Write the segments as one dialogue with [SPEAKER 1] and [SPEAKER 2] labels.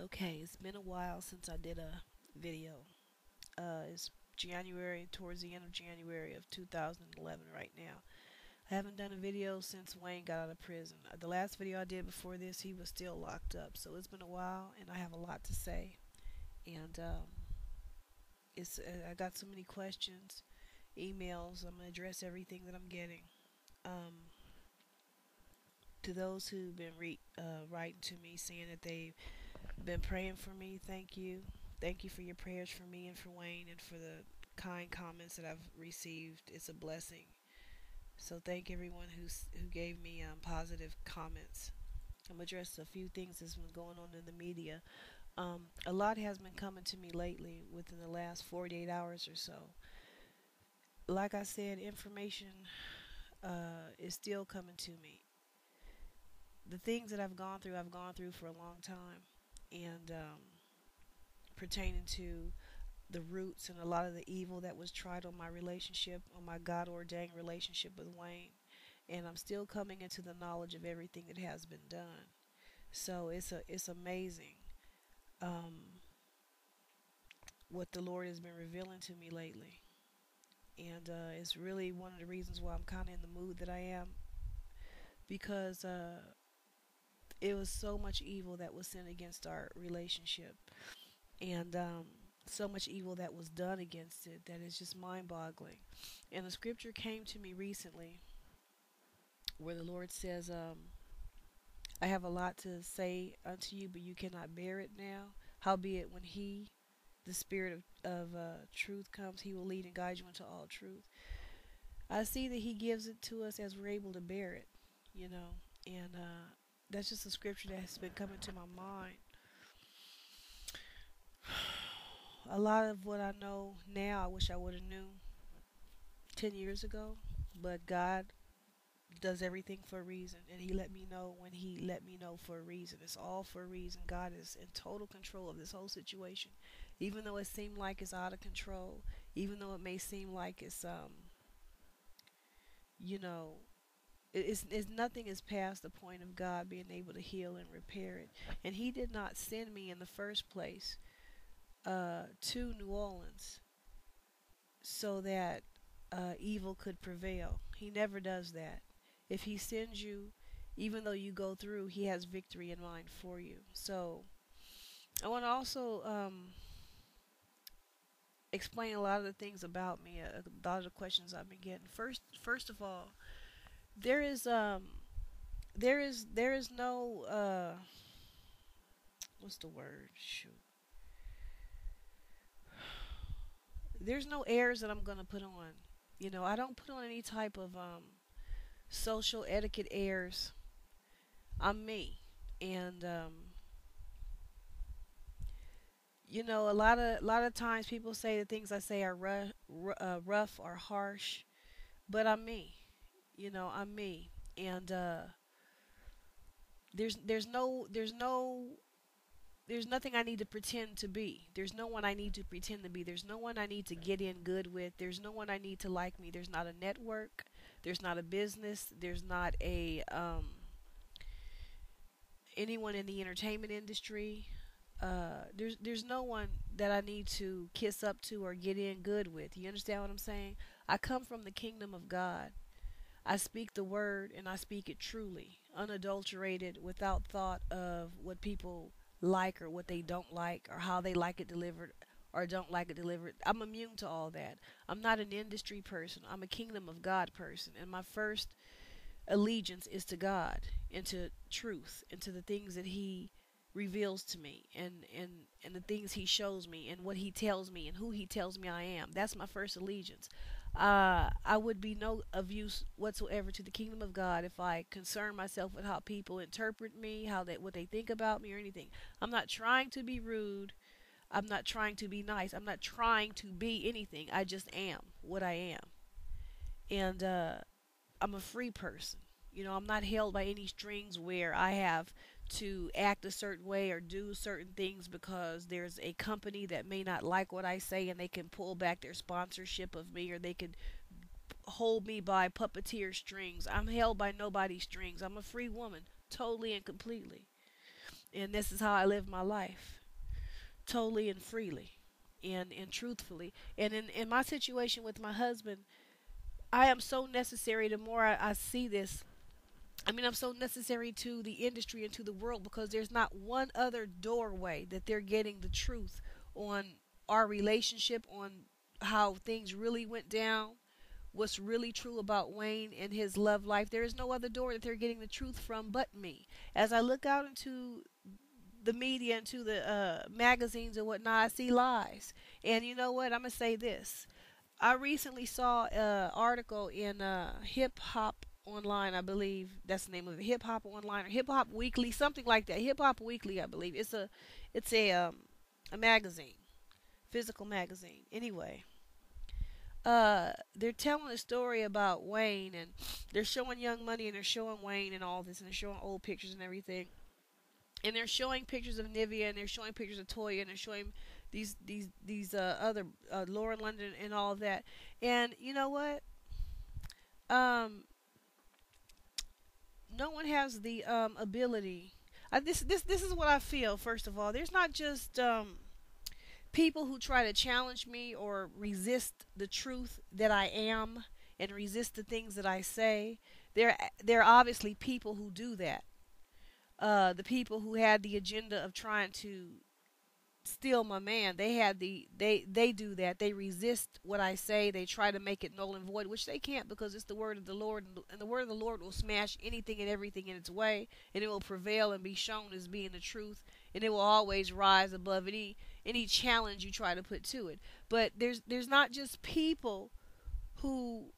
[SPEAKER 1] Okay, it's been a while since I did a video. It's January, towards the end of January of 2011 right now. I haven't done a video since Wayne got out of prison. The last video I did before this, he was still locked up. So it's been a while, and I have a lot to say. And I got so many questions, emails. I'm gonna address everything that I'm getting. Um, to those who've been writing to me saying that they've been praying for me, thank you. Thank you for your prayers for me and for Wayne and for the kind comments that I've received. It's a blessing. So thank everyone who gave me positive comments. I'm gonna address a few things that's been going on in the media. A lot has been coming to me lately within the last 48 hours or so. Like I said, information is still coming to me. The things that I've gone through for a long time, and pertaining to the roots and a lot of the evil that was tried on my relationship, on my God ordained relationship with Wayne. And I'm still coming into the knowledge of everything that has been done. So it's amazing what the Lord has been revealing to me lately, and it's really one of the reasons why I'm kind of in the mood that I am, because it was so much evil that was sent against our relationship, and so much evil that was done against it that is just mind-boggling. And the scripture came to me recently where the Lord says, I have a lot to say unto you, but you cannot bear it now. Howbeit, when He, the Spirit of truth, comes, He will lead and guide you into all truth. I see that He gives it to us as we're able to bear it, you know, and that's just a scripture that has been coming to my mind. A lot of what I know now, I wish I would have knew 10 years ago, but God does everything for a reason, and He let me know when He let me know for a reason. It's all for a reason. God is in total control of this whole situation, even though it seemed like it's out of control, even though it may seem like it's you know, it's nothing is past the point of God being able to heal and repair it. And He did not send me in the first place to New Orleans so that evil could prevail. He never does that. If He sends you, even though you go through, He has victory in mind for you. So I want to also explain a lot of the things about me, a lot of the questions I've been getting. First of all, there is there is no what's the word? Shoot, there's no airs that I'm gonna put on. You know, I don't put on any type of social etiquette airs. I'm me, and you know, a lot of times people say the things I say are rough or harsh, but I'm me. You know, I'm me, and there's nothing I need to pretend to be. There's no one I need to pretend to be. There's no one I need to get in good with. There's no one I need to like me. There's not a network. There's not a business. There's not a anyone in the entertainment industry. There's no one that I need to kiss up to or get in good with. You understand what I'm saying? I come from the kingdom of God. I speak the word and I speak it truly, unadulterated, without thought of what people like or what they don't like or how they like it delivered or don't like it delivered. I'm immune to all that. I'm not an industry person. I'm a kingdom of God person. And my first allegiance is to God and to truth and to the things that He reveals to me, and the things He shows me and what He tells me and who He tells me I am. That's my first allegiance. I would be no of use whatsoever to the kingdom of God if I concern myself with how people interpret me, how they what they think about me or anything. I'm not trying to be rude. I'm not trying to be nice. I'm not trying to be anything. I just am what I am. And I'm a free person. You know, I'm not held by any strings where I have to act a certain way or do certain things because there's a company that may not like what I say and they can pull back their sponsorship of me, or they can hold me by puppeteer strings. I'm held by nobody's strings. I'm a free woman, totally and completely. And this is how I live my life, totally and freely, and truthfully. And in my situation with my husband, I am so necessary. The more I see this, I mean, I'm so necessary to the industry and to the world, because there's not one other doorway that they're getting the truth on our relationship, on how things really went down, what's really true about Wayne and his love life. There is no other door that they're getting the truth from but me. As I look out into the media, into the magazines and whatnot, I see lies. And you know what? I'm going to say this. I recently saw an article in Hip Hop Online, I believe that's the name of it. Hip Hop Online or Hip Hop Weekly, something like that. Hip Hop Weekly, I believe. It's a magazine, physical magazine. Anyway, they're telling a story about Wayne, and they're showing Young Money, and they're showing Wayne and all this, and they're showing old pictures and everything, and they're showing pictures of Nivea, and they're showing pictures of Toya, and they're showing these other Lauren London and all of that. And you know what? Um, no one has the ability. This is what I feel. First of all, there's not just people who try to challenge me or resist the truth that I am and resist the things that I say. There are obviously people who do that. The people who had the agenda of trying to steal my man, they do that. They resist what I say. They try to make it null and void, which they can't, because it's the word of the Lord, and the word of the Lord will smash anything and everything in its way, and it will prevail and be shown as being the truth, and it will always rise above any challenge you try to put to it. But there's not just people who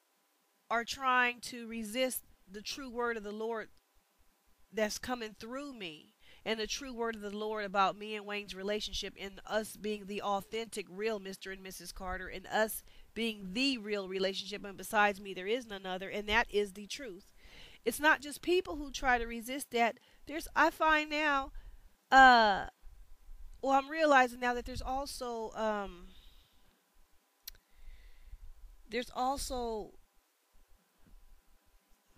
[SPEAKER 1] are trying to resist the true word of the Lord that's coming through me, and the true word of the Lord about me and Wayne's relationship, and us being the authentic, real Mr. and Mrs. Carter, and us being the real relationship, and besides me there is none other, and that is the truth. It's not just people who try to resist that. I find now, well, I'm realizing now that there's also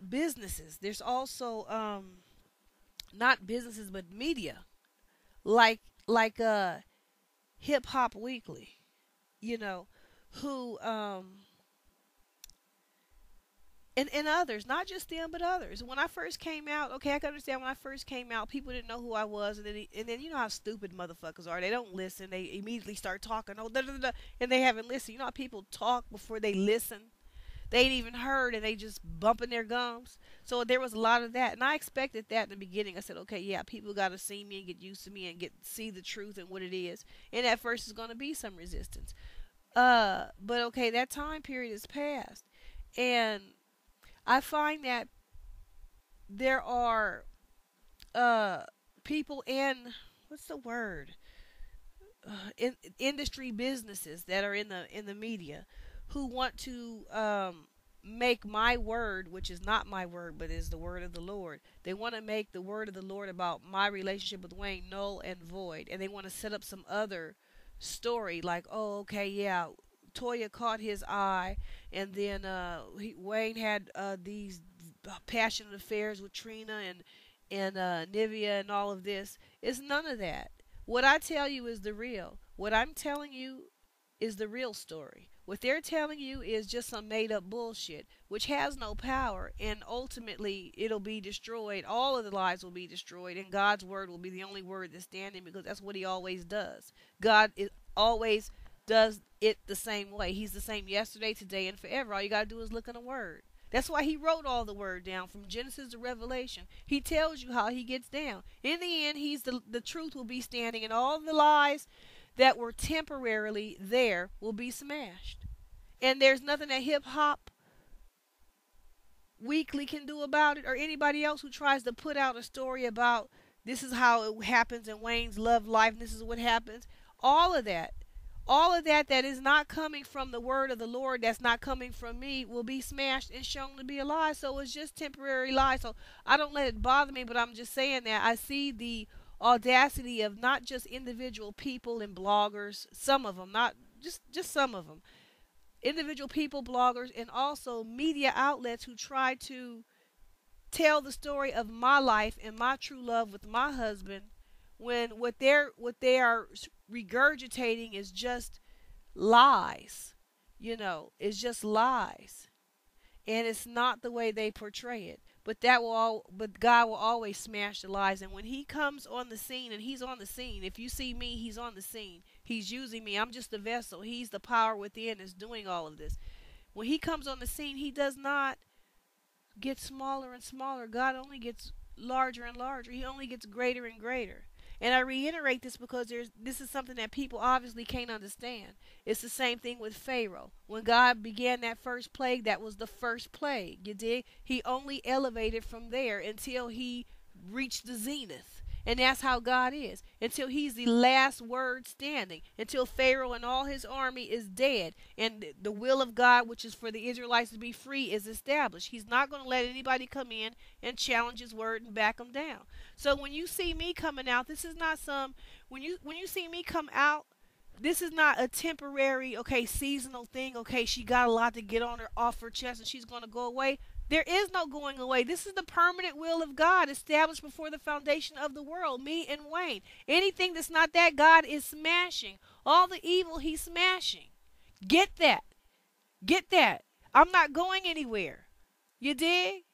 [SPEAKER 1] businesses. There's also not businesses but media, like Hip Hop Weekly, you know, who and others, not just them but others. When I first came out, okay, I can understand when I first came out, people didn't know who I was, and then you know how stupid motherfuckers are. They don't listen. They immediately start talking, oh, da, da, da, and they haven't listened. You know how people talk before they listen. They ain't even heard, and they just bumping their gums. So there was a lot of that, and I expected that in the beginning. I said, okay, yeah, people got to see me and get used to me and see the truth and what it is. And at first, is going to be some resistance. But okay, that time period is past, and I find that there are uh people in, what's the word, in industry businesses that are in the media, who want to make my word, which is not my word but is the word of the Lord. They want to make the word of the Lord about my relationship with Wayne null and void, and they want to set up some other story like, oh, okay, yeah, Toya caught his eye, and then Wayne had these passionate affairs with Trina and Nivea and all of this. It's none of that. What I tell you is the real. What I'm telling you is the real story. What they're telling you is just some made up bullshit, which has no power, and ultimately it'll be destroyed. All of the lies will be destroyed, and God's word will be the only word that's standing, because that's what He always does. God always does it the same way. He's the same yesterday, today, and forever. All you got to do is look in the word. That's why He wrote all the word down from Genesis to Revelation. He tells you how He gets down. In the end, the truth will be standing, and all the lies that were temporarily there will be smashed. And there's nothing that Hip Hop Weekly can do about it, or anybody else who tries to put out a story about this is how it happens in Wayne's love life, and this is what happens. All of that, that is not coming from the word of the Lord, that's not coming from me, will be smashed and shown to be a lie. So it's just temporary lies. So I don't let it bother me, but I'm just saying that I see the audacity of not just individual people and bloggers, some of them, not just some of them, individual people, bloggers, and also media outlets who try to tell the story of my life and my true love with my husband when what they are regurgitating is just lies. It's just lies, and it's not the way they portray it. But God will always smash the lies. And when He comes on the scene, and He's on the scene, if you see me, He's on the scene. He's using me. I'm just the vessel. He's the power within that's doing all of this. When He comes on the scene, He does not get smaller and smaller. God only gets larger and larger. He only gets greater and greater. And I reiterate this because this is something that people obviously can't understand. It's the same thing with Pharaoh. When God began that first plague, that was the first plague. You dig? He only elevated from there until he reached the zenith. And that's how God is. Until he's the last word standing. Until Pharaoh and all his army is dead. And the will of God, which is for the Israelites to be free, is established. He's not going to let anybody come in and challenge his word and back him down. So when you see me coming out, this is not when you see me come out, this is not a temporary, okay, seasonal thing. Okay, she got a lot to get on her off her chest and she's going to go away. There is no going away. This is the permanent will of God established before the foundation of the world. Me and Wayne. Anything that's not that, God is smashing. All the evil, He's smashing. Get that. Get that. I'm not going anywhere. You dig?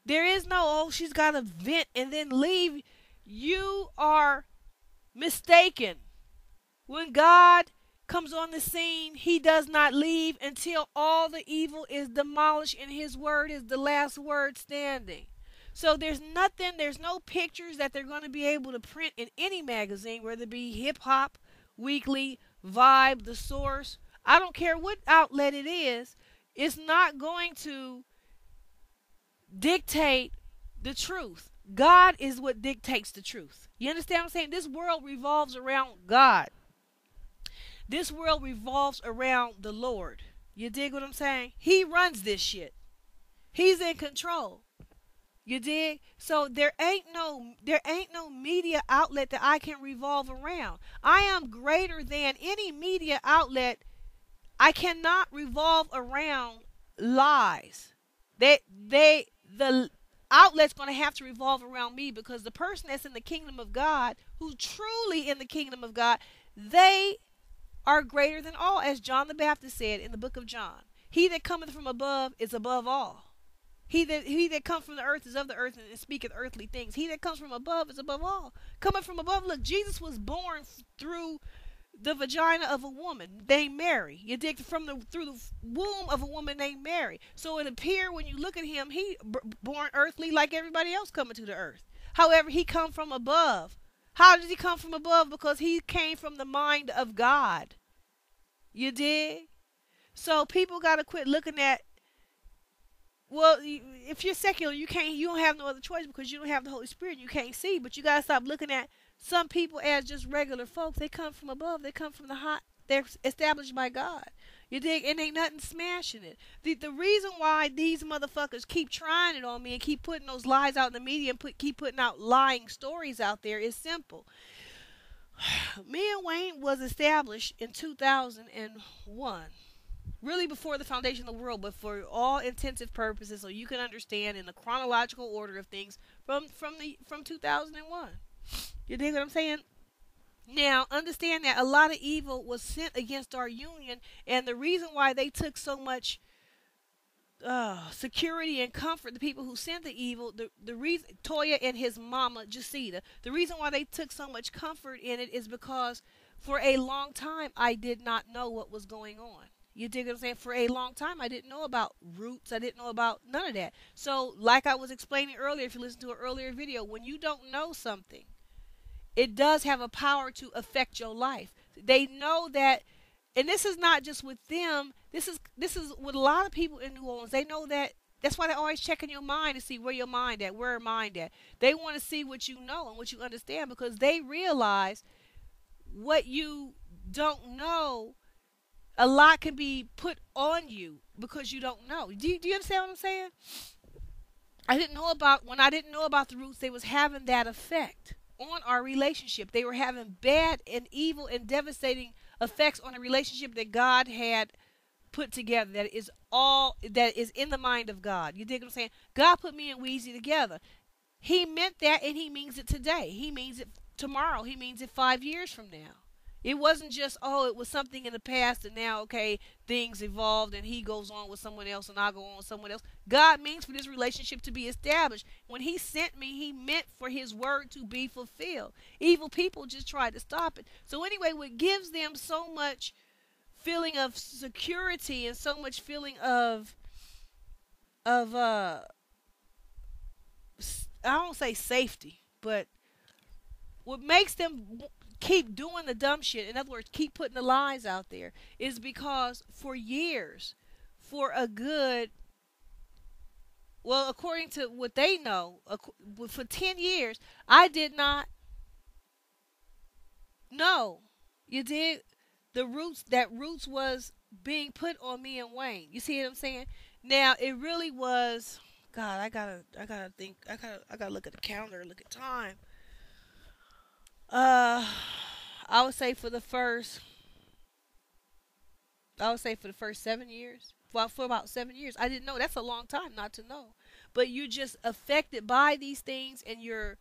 [SPEAKER 1] There is no, oh, she's got to vent and then leave. You are mistaken. When God comes on the scene, He does not leave until all the evil is demolished and His word is the last word standing. So there's no pictures that they're going to be able to print in any magazine, whether it be Hip Hop, Weekly, Vibe, The Source. I don't care what outlet it is. It's not going to dictate the truth. God is what dictates the truth. You understand what I'm saying? This world revolves around God. This world revolves around the Lord. You dig what I'm saying? He runs this shit. He's in control. You dig? So there ain't no media outlet that I can revolve around. I am greater than any media outlet. I cannot revolve around lies. The outlet's going to have to revolve around me, because the person that's in the kingdom of God, who's truly in the kingdom of God, they are greater than all, as John the Baptist said in the book of John. He that cometh from above is above all. He that comes from the earth is of the earth and speaketh earthly things. He that comes from above is above all. Coming from above, look, Jesus was born through the vagina of a woman named Mary. You dig? Through the womb of a woman named Mary. So it appears when you look at him, he born earthly like everybody else coming to the earth. However, he come from above. How did he come from above? Because he came from the mind of God. You dig? So people got to quit looking at, well, if you're secular, you don't have no other choice because you don't have the Holy Spirit. You can't see, but you got to stop looking at some people as just regular folk. They come from above. They come from the high. They're established by God. You dig? And ain't nothing smashing it. The reason why these motherfuckers keep trying it on me and keep putting those lies out in the media and keep putting out lying stories out there is simple. Me and Wayne was established in 2001. Really before the foundation of the world, but for all intensive purposes, so you can understand in the chronological order of things from 2001. You dig what I'm saying? Now, understand that a lot of evil was sent against our union, and the reason why they took so much security and comfort, the people who sent the evil, the reason, Toya and his mama, Jacita, the reason why they took so much comfort in it is because for a long time, I did not know what was going on. You dig what I'm saying? For a long time, I didn't know about roots. I didn't know about none of that. So, like I was explaining earlier, if you listen to an earlier video, when you don't know something, it does have a power to affect your life. They know that, and this is not just with them. This is with a lot of people in New Orleans. They know that. That's why they're always checking your mind to see where your mind at, where your mind at. They want to see what you know and what you understand, because they realize what you don't know, a lot can be put on you because you don't know. Do you understand what I'm saying? When I didn't know about the roots, they was having that effect on our relationship. They were having bad and evil and devastating effects on a relationship that God had put together, that is in the mind of God. You dig what I'm saying? God put me and Weezy together. He meant that, and he means it today. He means it tomorrow. He means it 5 years from now. It wasn't just, oh, it was something in the past and now, okay, things evolved and he goes on with someone else and I go on with someone else. God means for this relationship to be established. When he sent me, he meant for his word to be fulfilled. Evil people just tried to stop it. So anyway, what gives them so much feeling of security and so much feeling of I don't say safety, but what makes them keep doing the dumb shit, in other words, keep putting the lies out there, is because for years, for a good, well, according to what they know, for 10 years, I did not know. You did? That roots was being put on me and Wayne. You see what I'm saying? Now, it really was, God, I gotta think, I gotta look at the calendar, look at time. Uh, I would say for the first, I would say for the first 7 years. Well, for about 7 years, I didn't know. That's a long time not to know. But you're just affected by these things, and you're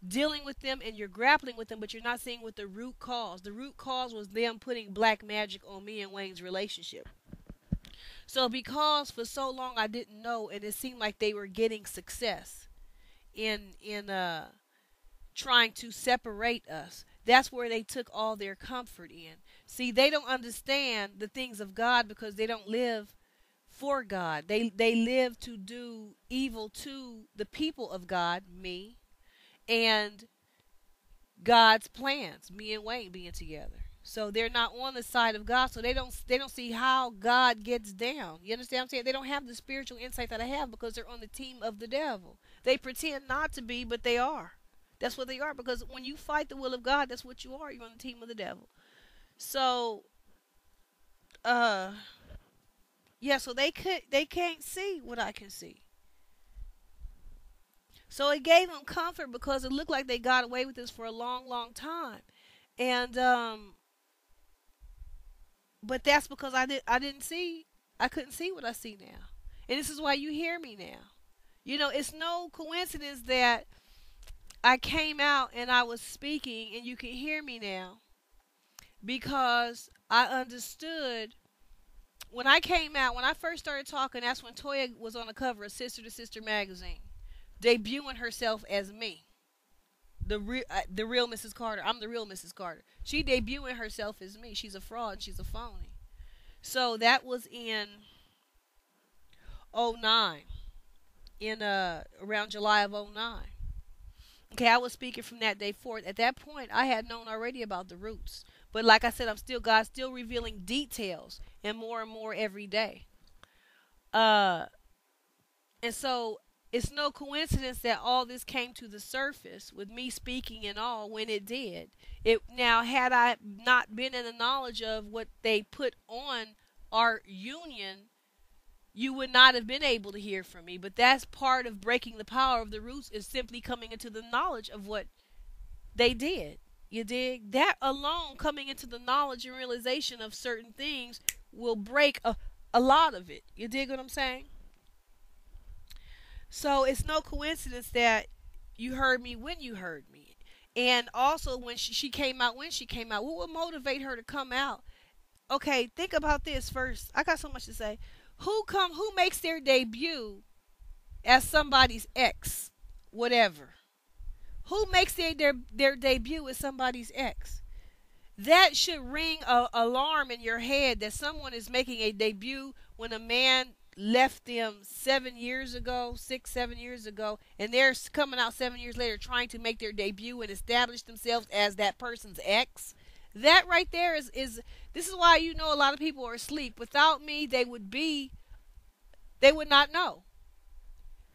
[SPEAKER 1] dealing with them, and you're grappling with them, but you're not seeing what the root cause. The root cause was them putting black magic on me and Wayne's relationship. So because for so long I didn't know, and it seemed like they were getting success in trying to separate us. That's where they took all their comfort in. See, they don't understand the things of God because they don't live for God. They live to do evil to the people of God, me, and God's plans, me and Wayne being together. So they're not on the side of God, so they don't see how God gets down. You understand what I'm saying? They don't have the spiritual insight that I have because they're on the team of the devil. They pretend not to be, but they are. That's what they are, because when you fight the will of God, that's what you are. You're on the team of the devil. So, uh, yeah. So they can't see what I can see. So it gave them comfort because it looked like they got away with this for a long, long time, and but that's because I couldn't see what I see now, and this is why you hear me now. You know, it's no coincidence that I came out and I was speaking, and you can hear me now because I understood when I came out, when I first started talking. That's when Toya was on the cover of Sister to Sister magazine, debuting herself as me, the real Mrs. Carter. I'm the real Mrs. Carter. She debuting herself as me. She's a fraud. She's a phony. So that was in '09, in around July of '09. Okay, I was speaking from that day forth. At that point, I had known already about the roots. But like I said, God's still revealing details and more every day. Uh, and so it's no coincidence that all this came to the surface with me speaking and all when it did. It now, had I not been in the knowledge of what they put on our union, you would not have been able to hear from me. But that's part of breaking the power of the roots, is simply coming into the knowledge of what they did. You dig? That alone, coming into the knowledge and realization of certain things, will break a lot of it. You dig what I'm saying? So it's no coincidence that you heard me when you heard me. And also when she came out, what would motivate her to come out? Okay, think about this first. I got so much to say. Who makes their debut as somebody's ex, whatever? Who makes their debut as somebody's ex? That should ring a alarm in your head that someone is making a debut when a man left them 7 years ago, 6, 7 years ago, and they're coming out 7 years later trying to make their debut and establish themselves as that person's ex. That right there is this is why you know a lot of people are asleep. Without me, they would not know.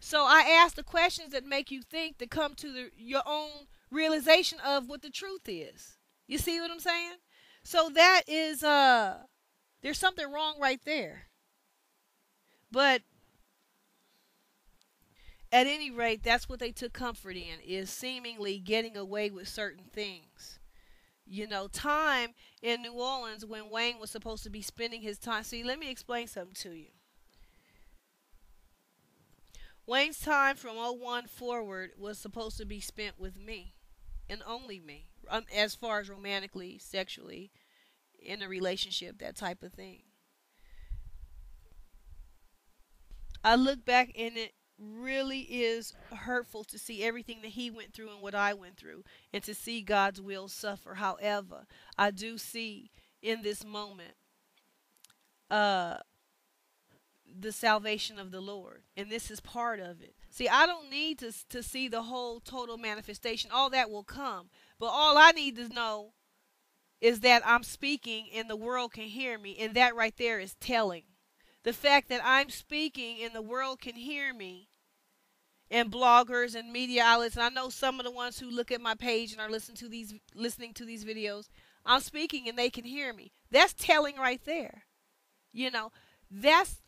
[SPEAKER 1] So I ask the questions that make you think, to come to your own realization of what the truth is. You see what I'm saying? So that is there's something wrong right there. But at any rate, that's what they took comfort in, is seemingly getting away with certain things. You know, time in New Orleans when Wayne was supposed to be spending his time. See, let me explain something to you. Wayne's time from '01 forward was supposed to be spent with me and only me. as far as romantically, sexually, in a relationship, that type of thing. I look back and it really is hurtful to see everything that he went through and what I went through, and to see God's will suffer. However, I do see in this moment uh the salvation of the Lord, and this is part of it. See, I don't need to see the whole total manifestation. All that will come, but all I need to know is that I'm speaking and the world can hear me, and that right there is telling. The fact that I'm speaking and the world can hear me, and bloggers and media outlets, and I know some of the ones who look at my page and are listening to these videos, I'm speaking and they can hear me. That's telling right there. You know, that's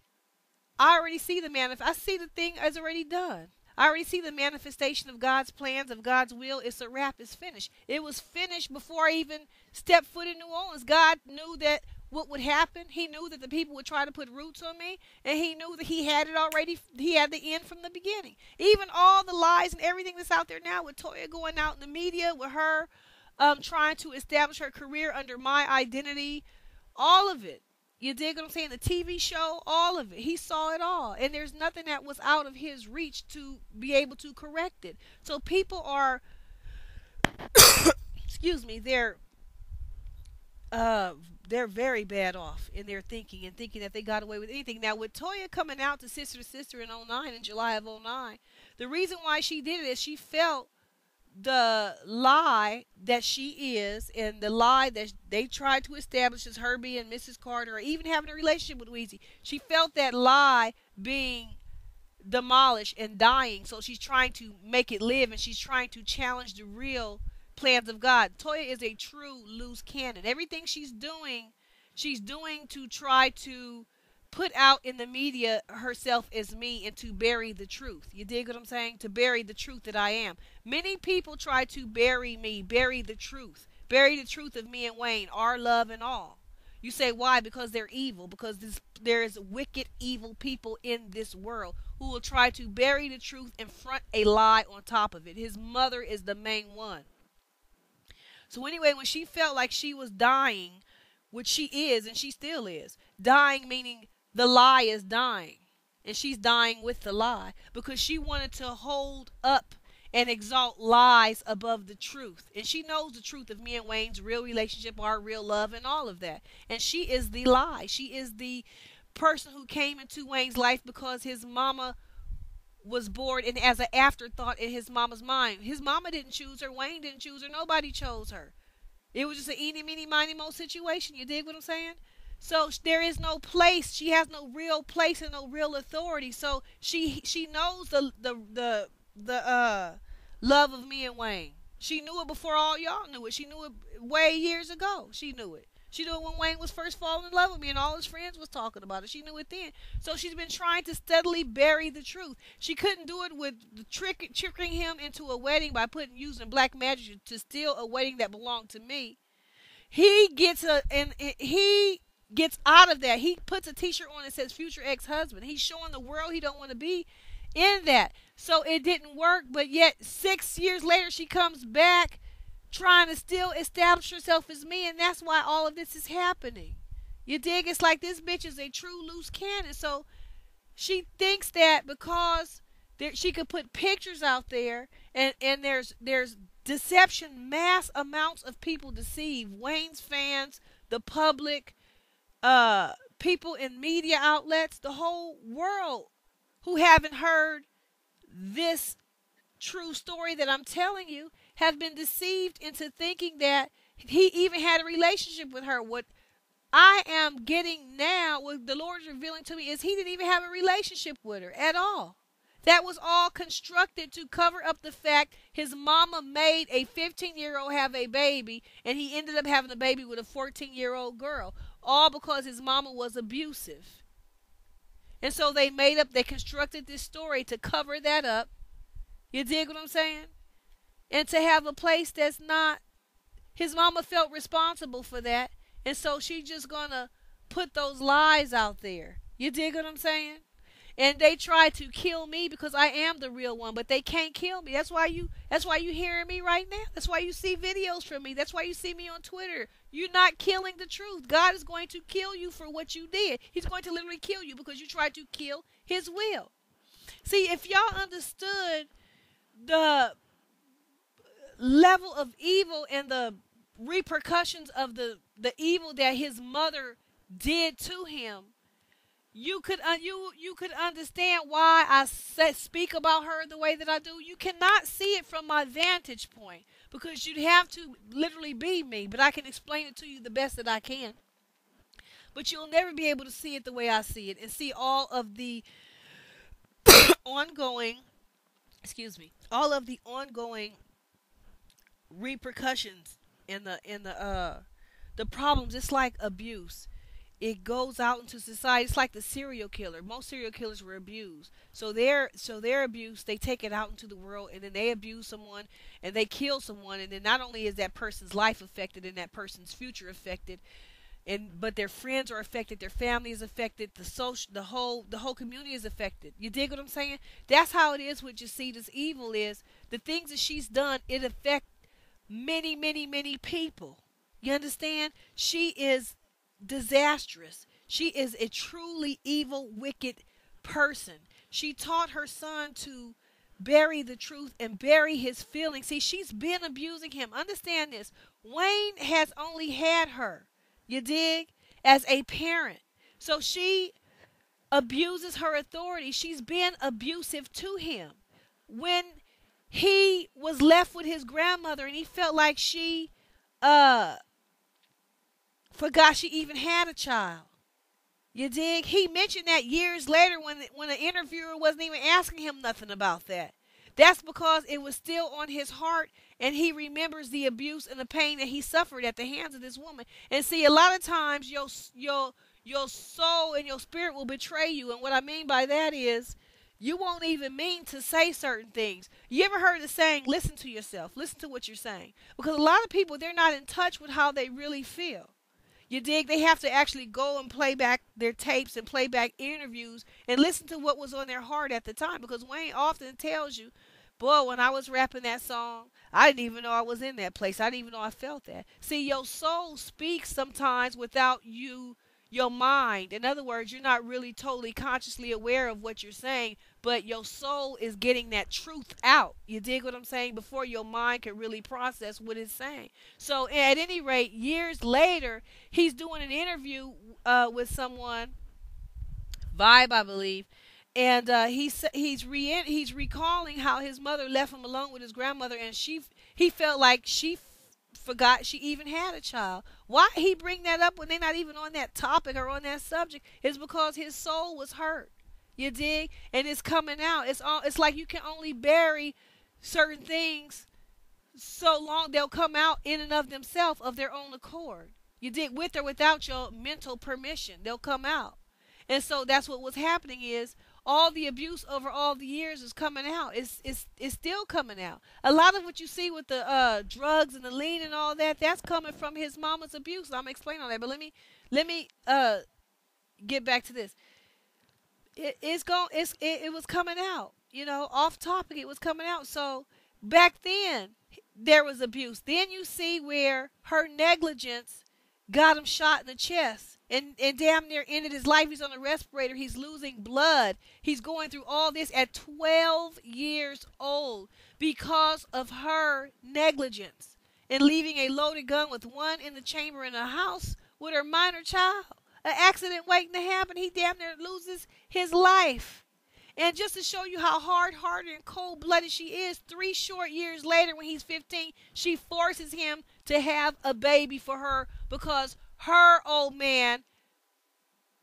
[SPEAKER 1] I already see the I see the thing as already done. I already see the manifestation of God's plans, of God's will. It's a wrap. It's finished. It was finished before I even stepped foot in New Orleans. God knew that what would happen. He knew that the people would try to put roots on me, and he knew that he had it already. He had the end from the beginning. Even all the lies and everything that's out there now, with Toya going out in the media, with her trying to establish her career under my identity, all of it. You dig what I'm saying? The TV show, all of it. He saw it all. And there's nothing that was out of his reach to be able to correct it. So people are, excuse me, they're very bad off in their thinking, and thinking that they got away with anything. Now, with Toya coming out to Sister to Sister in '09, in July of '09, the reason why she did it is she felt the lie that she is, and the lie that they tried to establish as her being Mrs. Carter, or even having a relationship with Weezy. She felt that lie being demolished and dying, so she's trying to make it live, and she's trying to challenge the real plans of God. Toya is a true loose cannon. Everything she's doing to try to put out in the media herself as me, and to bury the truth. You dig what I'm saying? To bury the truth that I am. Many people try to bury me, bury the truth of me and Wayne, our love and all. You say why? Because they're evil. Because there's wicked, evil people in this world who will try to bury the truth and front a lie on top of it. His mother is the main one. So anyway, when she felt like she was dying, which she is, and she still is, dying meaning the lie is dying, and she's dying with the lie, because she wanted to hold up and exalt lies above the truth. And she knows the truth of me and Wayne's real relationship, our real love, and all of that. And she is the lie. She is the person who came into Wayne's life because his mama was born, and as an afterthought in his mama's mind. His mama didn't choose her. Wayne didn't choose her. Nobody chose her. It was just an eeny, meeny, miny, mo situation. You dig what I'm saying? So there is no place. She has no real place and no real authority. So she knows the love of me and Wayne. She knew it before all y'all knew it. She knew it way years ago. She knew it. She knew it when Wayne was first falling in love with me and all his friends was talking about it. She knew it then. So she's been trying to steadily bury the truth. She couldn't do it with tricking him into a wedding by using black magic to steal a wedding that belonged to me. He gets out of that. He puts a t-shirt on that says future ex-husband. He's showing the world he don't want to be in that. So it didn't work, but yet 6 years later she comes back trying to still establish herself as me, and that's why all of this is happening. You dig? It's like this bitch is a true loose cannon. So she thinks that because she could put pictures out there, and there's deception, mass amounts of people deceive. Wayne's fans, the public, people in media outlets, the whole world who haven't heard this true story that I'm telling you have been deceived into thinking that he even had a relationship with her. What I am getting now, what the Lord is revealing to me, is he didn't even have a relationship with her at all. That was all constructed to cover up the fact his mama made a 15-year-old have a baby, and he ended up having a baby with a 14-year-old girl, all because his mama was abusive. And so they constructed this story to cover that up. You dig what I'm saying? And to have a place that's not, his mama felt responsible for that. And so she's just going to put those lies out there. You dig what I'm saying? And they try to kill me because I am the real one, but they can't kill me. That's why you hearing me right now. That's why you see videos from me. That's why you see me on Twitter. You're not killing the truth. God is going to kill you for what you did. He's going to literally kill you because you tried to kill his will. See, if y'all understood the level of evil and the repercussions of the evil that his mother did to him, you could understand why speak about her the way that I do. You cannot see it from my vantage point because you'd have to literally be me, but I can explain it to you the best that I can. But you'll never be able to see it the way I see it and see all of the ongoing, excuse me, all of the ongoing repercussions and the problems. It's like abuse. It goes out into society. It's like the serial killer. Most serial killers were abused. So their abuse, they take it out into the world, and then they abuse someone and they kill someone, and then not only is that person's life affected and that person's future affected, but their friends are affected, their family is affected, the whole community is affected. You dig what I'm saying? That's how it is with Jacida's evil. Is the things that she's done, it affect many, many, many people. You understand? She is disastrous. She is a truly evil, wicked person. She taught her son to bury the truth and bury his feelings. See, she's been abusing him. Understand this. Wayne has only had her, you dig, as a parent. So she abuses her authority. She's been abusive to him. When he was left with his grandmother and he felt like she forgot she even had a child. You dig? He mentioned that years later when an interviewer wasn't even asking him nothing about that. That's because it was still on his heart, and he remembers the abuse and the pain that he suffered at the hands of this woman. And see, a lot of times your soul and your spirit will betray you. And what I mean by that is you won't even mean to say certain things. You ever heard the saying, listen to yourself, listen to what you're saying? Because a lot of people, they're not in touch with how they really feel. You dig? They have to actually go and play back their tapes and play back interviews and listen to what was on their heart at the time. Because Wayne often tells you, boy, when I was rapping that song, I didn't even know I was in that place. I didn't even know I felt that. See, your soul speaks sometimes without your mind. In other words, you're not really totally consciously aware of what you're saying, but your soul is getting that truth out. You dig what I'm saying? Before your mind can really process what it's saying. So at any rate, years later, he's doing an interview with someone, Vibe, I believe, and he's recalling how his mother left him alone with his grandmother, and he felt like she forgot she even had a child. Why he bring that up when they're not even on that topic or on that subject is because his soul was hurt. You dig? And it's coming out. It's like you can only bury certain things so long they'll come out in and of themselves of their own accord. You dig? With or without your mental permission, they'll come out. And so that's what was happening is all the abuse over all the years is coming out. It's still coming out. A lot of what you see with the drugs and the lean and all that, that's coming from his mama's abuse. I'm explaining all that, but let me get back to this. It was coming out. You know, off topic, it was coming out. So back then there was abuse. Then you see where her negligence got him shot in the chest and damn near ended his life. He's on a respirator. He's losing blood. He's going through all this at 12 years old because of her negligence and leaving a loaded gun with one in the chamber in a house with her minor child. An accident waiting to happen. He damn near loses his life. And just to show you how hard-hearted and cold-blooded she is, 3 short years later when he's 15, she forces him to have a baby for her because her old man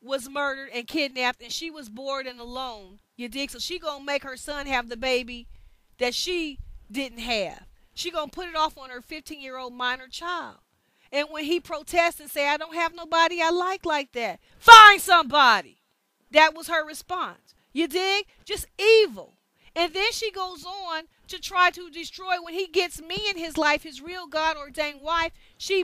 [SPEAKER 1] was murdered and kidnapped and she was bored and alone. You dig? So she gonna make her son have the baby that she didn't have. She gonna put it off on her 15-year-old minor child. And when he protests and say, I don't have nobody I like that, find somebody. That was her response. You dig? Just evil. And then she goes on to try to destroy when he gets me in his life, his real God ordained wife. She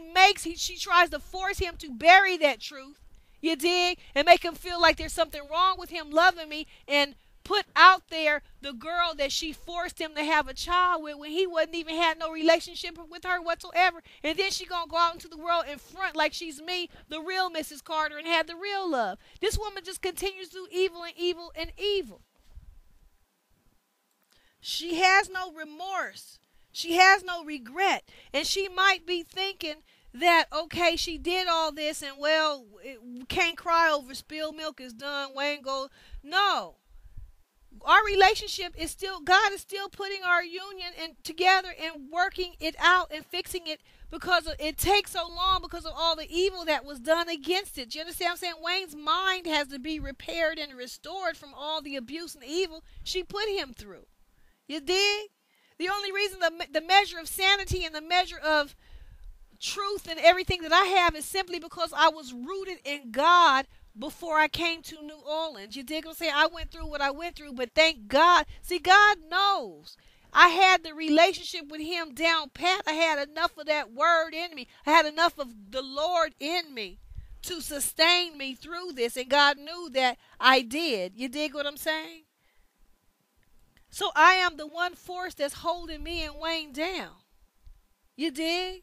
[SPEAKER 1] tries to force him to bury that truth You dig? And make him feel like there's something wrong with him loving me, and put out there the girl that she forced him to have a child with when he wasn't even had no relationship with her whatsoever. And then she gonna go out into the world in front like she's me, the real Mrs. Carter, and had the real love. This woman just continues to do evil and evil and evil. She has no remorse. She has no regret. And she might be thinking that, okay, she did all this and, well, can't cry over spilled milk, is done. Wayne goes, no. Our relationship is still, God is still putting our union together and working it out and fixing it, because it takes so long because of all the evil that was done against it. Do you understand what I'm saying? Wayne's mind has to be repaired and restored from all the abuse and evil she put him through. You dig? The only reason the measure of sanity and the measure of truth and everything that I have is simply because I was rooted in God before I came to New Orleans. You dig what I'm saying? I went through what I went through, but thank God. See, God knows. I had the relationship with him down pat. I had enough of that word in me. I had enough of the Lord in me to sustain me through this, and God knew that I did. You dig what I'm saying? So I am the one force that's holding me and Wayne down. You dig?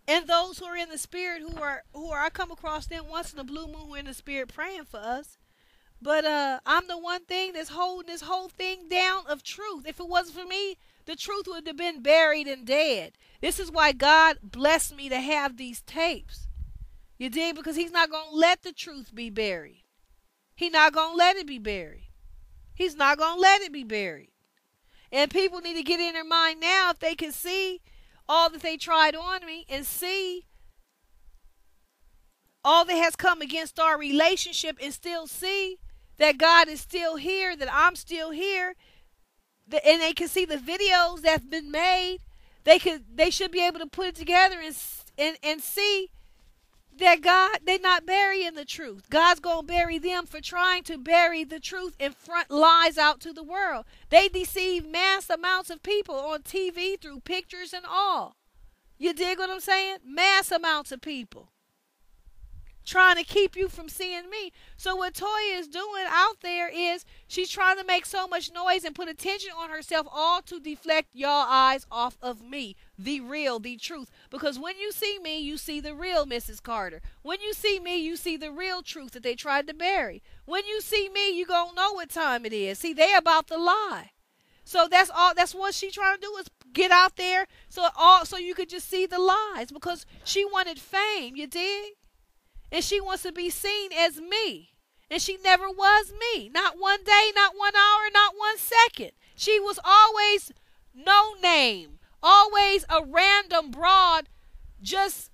[SPEAKER 1] And those who are in the spirit, who are I come across them once in a blue moon, who are in the spirit praying for us. But I'm the one thing that's holding this whole thing down of truth. If it wasn't for me, the truth would have been buried and dead. This is why God blessed me to have these tapes. You dig? Because he's not going to let the truth be buried. He's not going to let it be buried. He's not going to let it be buried. And people need to get in their mind now, if they can see all that they tried on me and see all that has come against our relationship, and still see that God is still here, that I'm still here, and they can see the videos that have been made. They should be able to put it together and see that God, they're not burying the truth. God's going to bury them for trying to bury the truth and front lies out to the world. They deceive mass amounts of people on TV through pictures and all. You dig what I'm saying? Mass amounts of people trying to keep you from seeing me. So what Toya is doing out there is she's trying to make so much noise and put attention on herself, all to deflect y'all eyes off of me, the real, the truth. Because when you see me, you see the real Mrs. Carter. When you see me, you see the real truth that they tried to bury. When you see me, you gonna know what time it is. See, they about to lie. So that's all. That's what she's trying to do, is get out there so you could just see the lies, because she wanted fame. You dig? And she wants to be seen as me. And she never was me. Not one day, not 1 hour, not 1 second. She was always no name. Always a random broad, just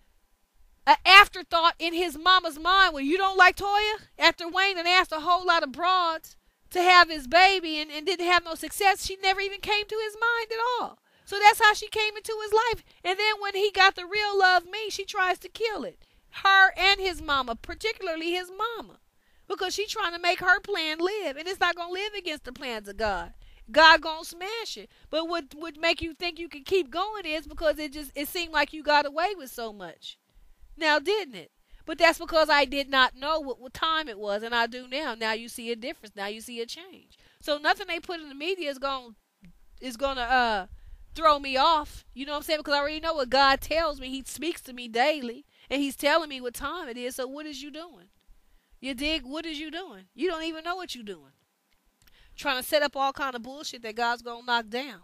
[SPEAKER 1] an afterthought in his mama's mind. Well, you don't like Toya? After Wayne and asked a whole lot of broads to have his baby and didn't have no success, she never even came to his mind at all. So that's how she came into his life. And then when he got the real love, me, she tries to kill it. Her and his mama, particularly his mama, because she's trying to make her plan live, and it's not going to live against the plans of God. God going to smash it. But what would make you think you can keep going is because it seemed like you got away with so much. Now, didn't it? But that's because I did not know what time it was, and I do now. Now you see a difference. Now you see a change. So nothing they put in the media is going to throw me off. You know what I'm saying? Because I already know what God tells me. He speaks to me daily. And he's telling me what time it is. So what is you doing? You dig? What is you doing? You don't even know what you're doing. Trying to set up all kind of bullshit that God's going to knock down.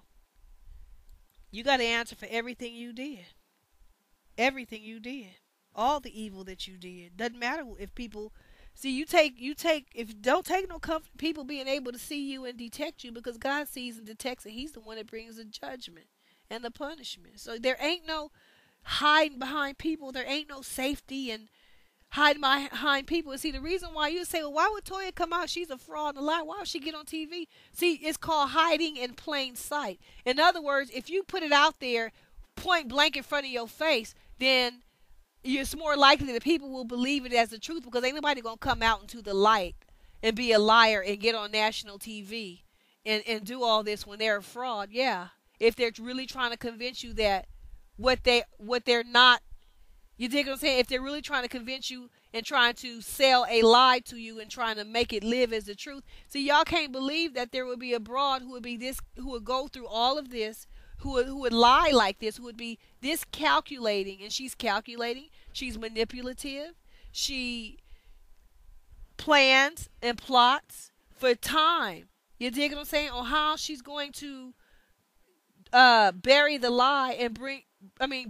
[SPEAKER 1] You got to answer for everything you did. Everything you did. All the evil that you did. Doesn't matter if people see don't take no comfort in people being able to see you and detect you, because God sees and detects, and he's the one that brings the judgment and the punishment. So there ain't no hiding behind people. There ain't no safety and hiding behind people. And see, the reason why you say, well, why would Toya come out? She's a fraud and a lie. Why would she get on TV? See, it's called hiding in plain sight. In other words, if you put it out there point blank in front of your face, then it's more likely that people will believe it as the truth, because ain't nobody going to come out into the light and be a liar and get on national TV and do all this when they're a fraud. Yeah, if they're really trying to convince you that what they're not, You dig what I'm saying? If they're really trying to convince you and trying to sell a lie to you and trying to make it live as the truth. See, y'all can't believe that there would be a broad who would be this, who would go through all of this, who would lie like this, who would be this calculating, and she's calculating, she's manipulative, she plans and plots for time. You dig what I'm saying? On how she's going to bury the lie and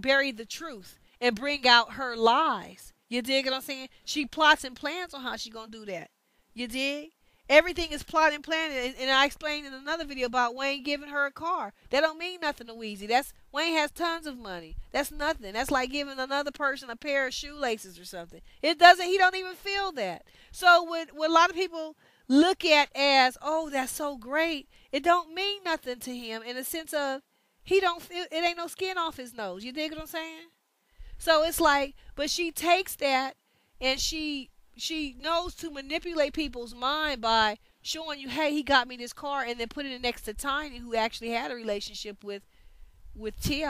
[SPEAKER 1] bury the truth and bring out her lies. You dig what I'm saying? She plots and plans on how she gonna do that. You dig? Everything is plotted and planned, and I explained in another video about Wayne giving her a car. That don't mean nothing to Weezy. That's Wayne has tons of money. That's nothing. That's like giving another person a pair of shoelaces or something. It doesn't. He don't even feel that. So what a lot of people look at as, oh, that's so great, it don't mean nothing to him in the sense of he don't feel it, ain't no skin off his nose. You dig what I'm saying? So it's like, but she takes that and she knows to manipulate people's mind by showing you, hey, he got me this car, and then putting it next to Tiny, who actually had a relationship with Ti,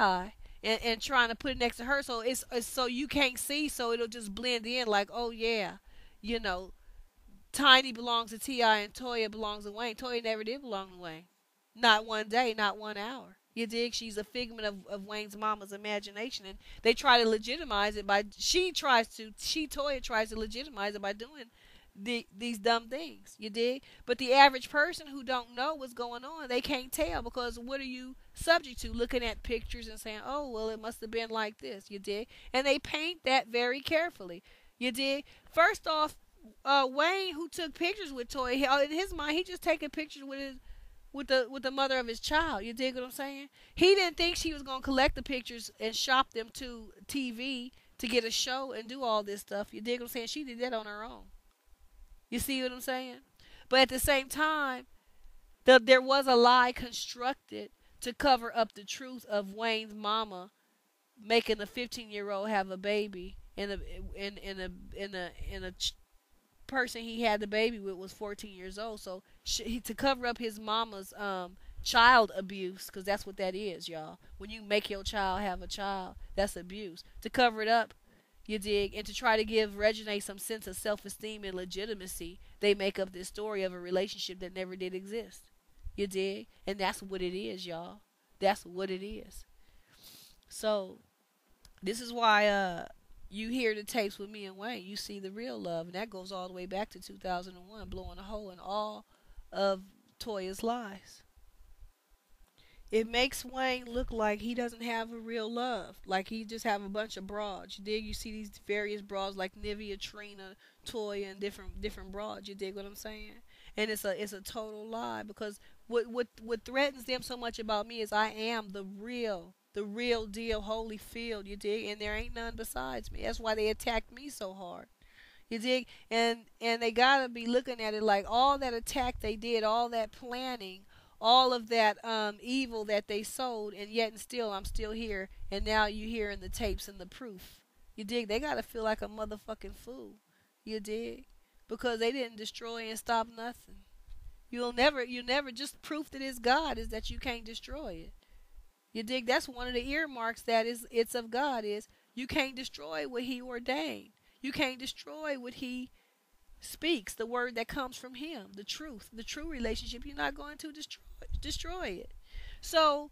[SPEAKER 1] and trying to put it next to her, so it's so you can't see, so it'll just blend in like, oh yeah, you know, Tiny belongs to Ti and Toya belongs to Wayne. Toya never did belong to Wayne. Not one day, not 1 hour. You dig? She's a figment of Wayne's mama's imagination, and they try to legitimize it by Toya tries to legitimize it by doing these dumb things. You dig? But the average person who don't know what's going on, they can't tell, because what are you subject to? Looking at pictures and saying, oh well, it must have been like this. You dig? And they paint that very carefully. You dig? First off, Wayne, who took pictures with Toya, in his mind, he just taking pictures with the mother of his child. You dig what I'm saying? He didn't think she was gonna collect the pictures and shop them to TV to get a show and do all this stuff. You dig what I'm saying? She did that on her own. You see what I'm saying? But at the same time, there was a lie constructed to cover up the truth of Wayne's mama making a 15-year-old have a baby, and a person he had the baby with was 14 years old. So to cover up his mama's child abuse, because that's what that is, y'all. When you make your child have a child, that's abuse. To cover it up, you dig, and to try to give Regine some sense of self-esteem and legitimacy, they make up this story of a relationship that never did exist. You dig? And that's what it is, y'all. That's what it is. So this is why you hear the tapes with me and Wayne, you see the real love, and that goes all the way back to 2001, blowing a hole in all of Toya's lies. It makes Wayne look like he doesn't have a real love, like he just have a bunch of broads. You dig? You see these various broads like Nivea, Trina, Toya, and different broads. You dig what I'm saying? And it's a total lie, because what threatens them so much about me is I am the real deal Holyfield. You dig? And there ain't none besides me. That's why they attacked me so hard. You dig? And they gotta be looking at it like all that attack they did, all that planning, all of that evil that they sowed, and yet and still I'm still here, and now you hearing the tapes and the proof. You dig? They gotta feel like a motherfucking fool. You dig? Because they didn't destroy and stop nothing. You never just proof that it's God is that you can't destroy it. You dig? That's one of the earmarks that it's of God, is you can't destroy what he ordained. You can't destroy what he speaks, the word that comes from him, the truth, the true relationship. You're not going to destroy it. So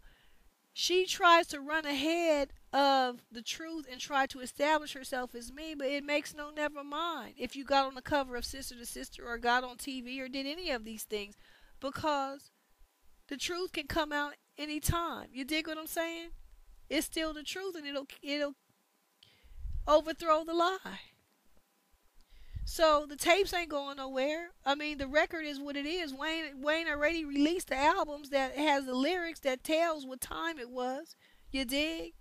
[SPEAKER 1] she tries to run ahead of the truth and try to establish herself as me, but it makes no never mind if you got on the cover of Sister to Sister or got on TV or did any of these things, because the truth can come out anytime. You dig what I'm saying? It's still the truth, and it'll overthrow the lie. So the tapes ain't going nowhere. I mean, the record is what it is. Wayne already released the albums that has the lyrics that tells what time it was. You dig?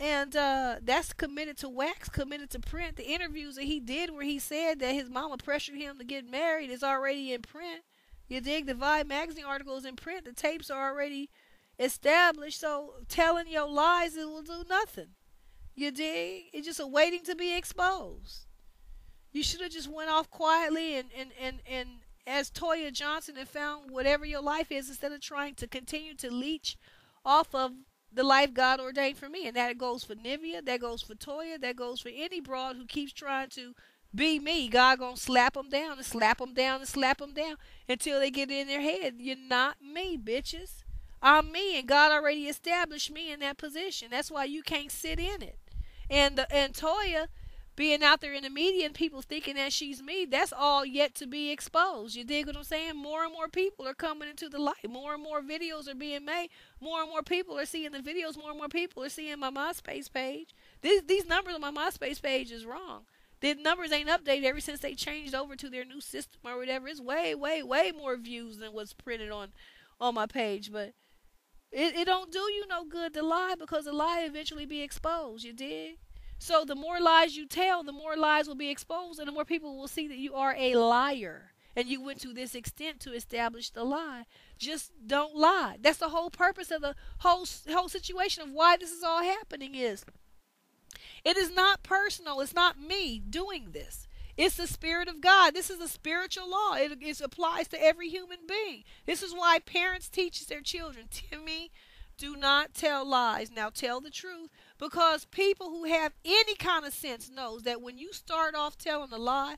[SPEAKER 1] And that's committed to wax, committed to print. The interviews that he did where he said that his mama pressured him to get married is already in print. You dig? The Vibe magazine article is in print. The tapes are already established. So telling your lies, it will do nothing. You dig? It's just waiting to be exposed. You should have just went off quietly and as Toya Johnson and found whatever your life is, instead of trying to continue to leech off of the life God ordained for me. And that goes for Nivea, that goes for Toya, that goes for any broad who keeps trying to be me. God gonna slap them down and slap them down and slap them down until they get in their head. You're not me, bitches. I'm me, and God already established me in that position. That's why you can't sit in it. And Toya being out there in the media and people thinking that she's me, that's all yet to be exposed. You dig what I'm saying? More and more people are coming into the light. More and more videos are being made. More and more people are seeing the videos. More and more people are seeing my MySpace page. These numbers on my MySpace page is wrong. The numbers ain't updated ever since they changed over to their new system or whatever. It's way, way, way more views than what's printed on my page. But it don't do you no good to lie, because the lie eventually be exposed. You dig? So the more lies you tell, the more lies will be exposed, and the more people will see that you are a liar. And you went to this extent to establish the lie. Just don't lie. That's the whole purpose of the whole situation of why this is all happening. It is not personal. It's not me doing this. It's the Spirit of God. This is a spiritual law. It applies to every human being. This is why parents teach their children, Timmy, do not tell lies. Now tell the truth. Because people who have any kind of sense knows that when you start off telling a lie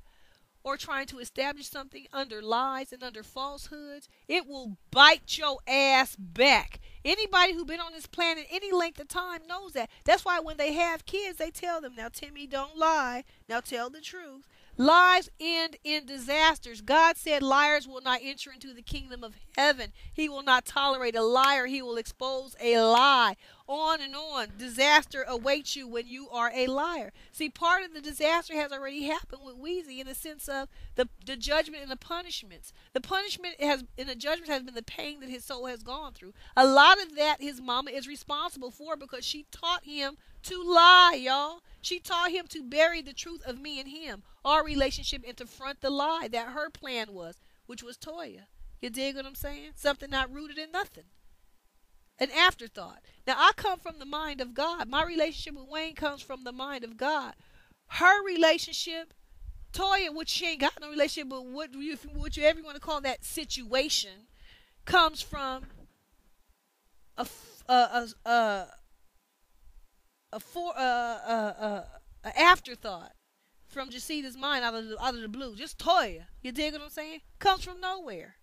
[SPEAKER 1] or trying to establish something under lies and under falsehoods, it will bite your ass back. Anybody who's been on this planet any length of time knows that. That's why when they have kids, they tell them, now Timmy, don't lie. Now tell the truth. Lies end in disasters. God said liars will not enter into the kingdom of heaven. He will not tolerate a liar. He will expose a lie. On and on. Disaster awaits you when you are a liar. See, part of the disaster has already happened with Weezy in the sense of the judgment and the punishments. The punishment and the judgment has been the pain that his soul has gone through. A lot of that his mama is responsible for, because she taught him to lie, y'all. She taught him to bury the truth of me and him, our relationship, and to front the lie that her plan was, which was Toya. You dig what I'm saying? Something not rooted in nothing. An afterthought. Now, I come from the mind of God. My relationship with Wayne comes from the mind of God. Her relationship, Toya, which she ain't got no relationship, but what you ever want to call that situation, comes from a afterthought from Jacita's mind out of the blue. Just Toya. You dig what I'm saying? Comes from nowhere.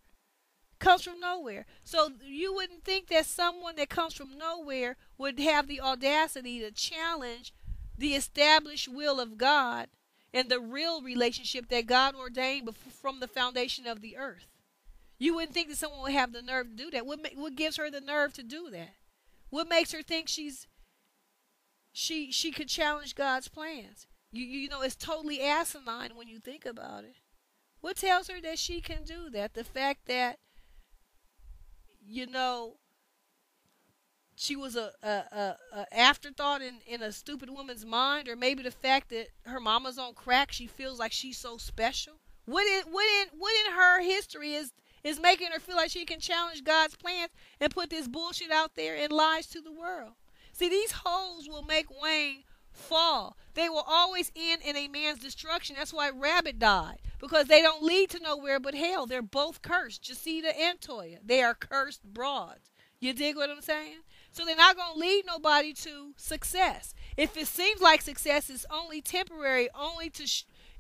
[SPEAKER 1] Comes from nowhere. So you wouldn't think that someone that comes from nowhere would have the audacity to challenge the established will of God and the real relationship that God ordained from the foundation of the earth. You wouldn't think that someone would have the nerve to do that. What gives her the nerve to do that? What makes her think she could challenge God's plans? You know, it's totally asinine when you think about it. What tells her that she can do that? The fact that, you know, she was a afterthought in a stupid woman's mind, or maybe the fact that her mama's on crack, she feels like she's so special. What in her history is making her feel like she can challenge God's plans and put this bullshit out there and lies to the world? See, these hoes will make Wayne fall. They will always end in a man's destruction. That's why Rabbit died, because they don't lead to nowhere but hell. They're both cursed, Jacita and Toya. They are cursed broads. You dig what I'm saying? So they're not going to lead nobody to success. If it seems like success is only temporary,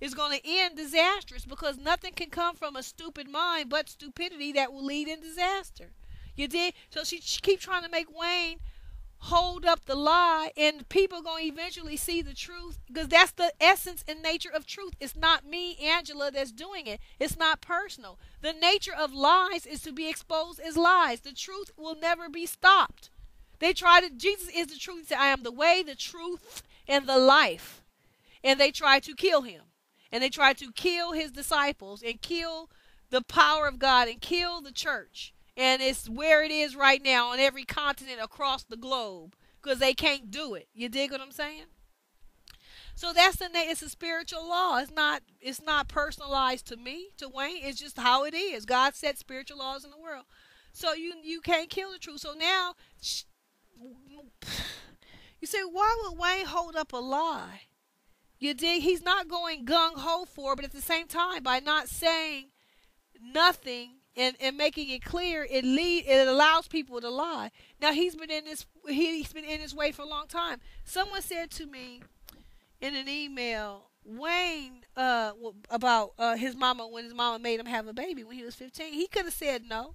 [SPEAKER 1] is going to end disastrous, because nothing can come from a stupid mind but stupidity that will lead in disaster. You dig? So she keeps trying to make Wayne hold up the lie, and people are going to eventually see the truth, because that's the essence and nature of truth. It's not me, Angela, that's doing it. It's not personal. The nature of lies is to be exposed as lies. The truth will never be stopped. Jesus is the truth. He said, I am the way, the truth, and the life. And they tried to kill him. And they tried to kill his disciples and kill the power of God and kill the church. And it's where it is right now on every continent across the globe, because they can't do it. You dig what I'm saying? So it's a spiritual law. It's not personalized to me, to Wayne. It's just how it is. God set spiritual laws in the world. So you can't kill the truth. So now you say, why would Wayne hold up a lie? You dig? He's not going gung-ho for it, but at the same time, by not saying nothing, and making it clear, it allows people to lie. Now he's been in this way for a long time. Someone said to me in an email, Wayne, about his mama, when his mama made him have a baby when he was 15. He could have said no.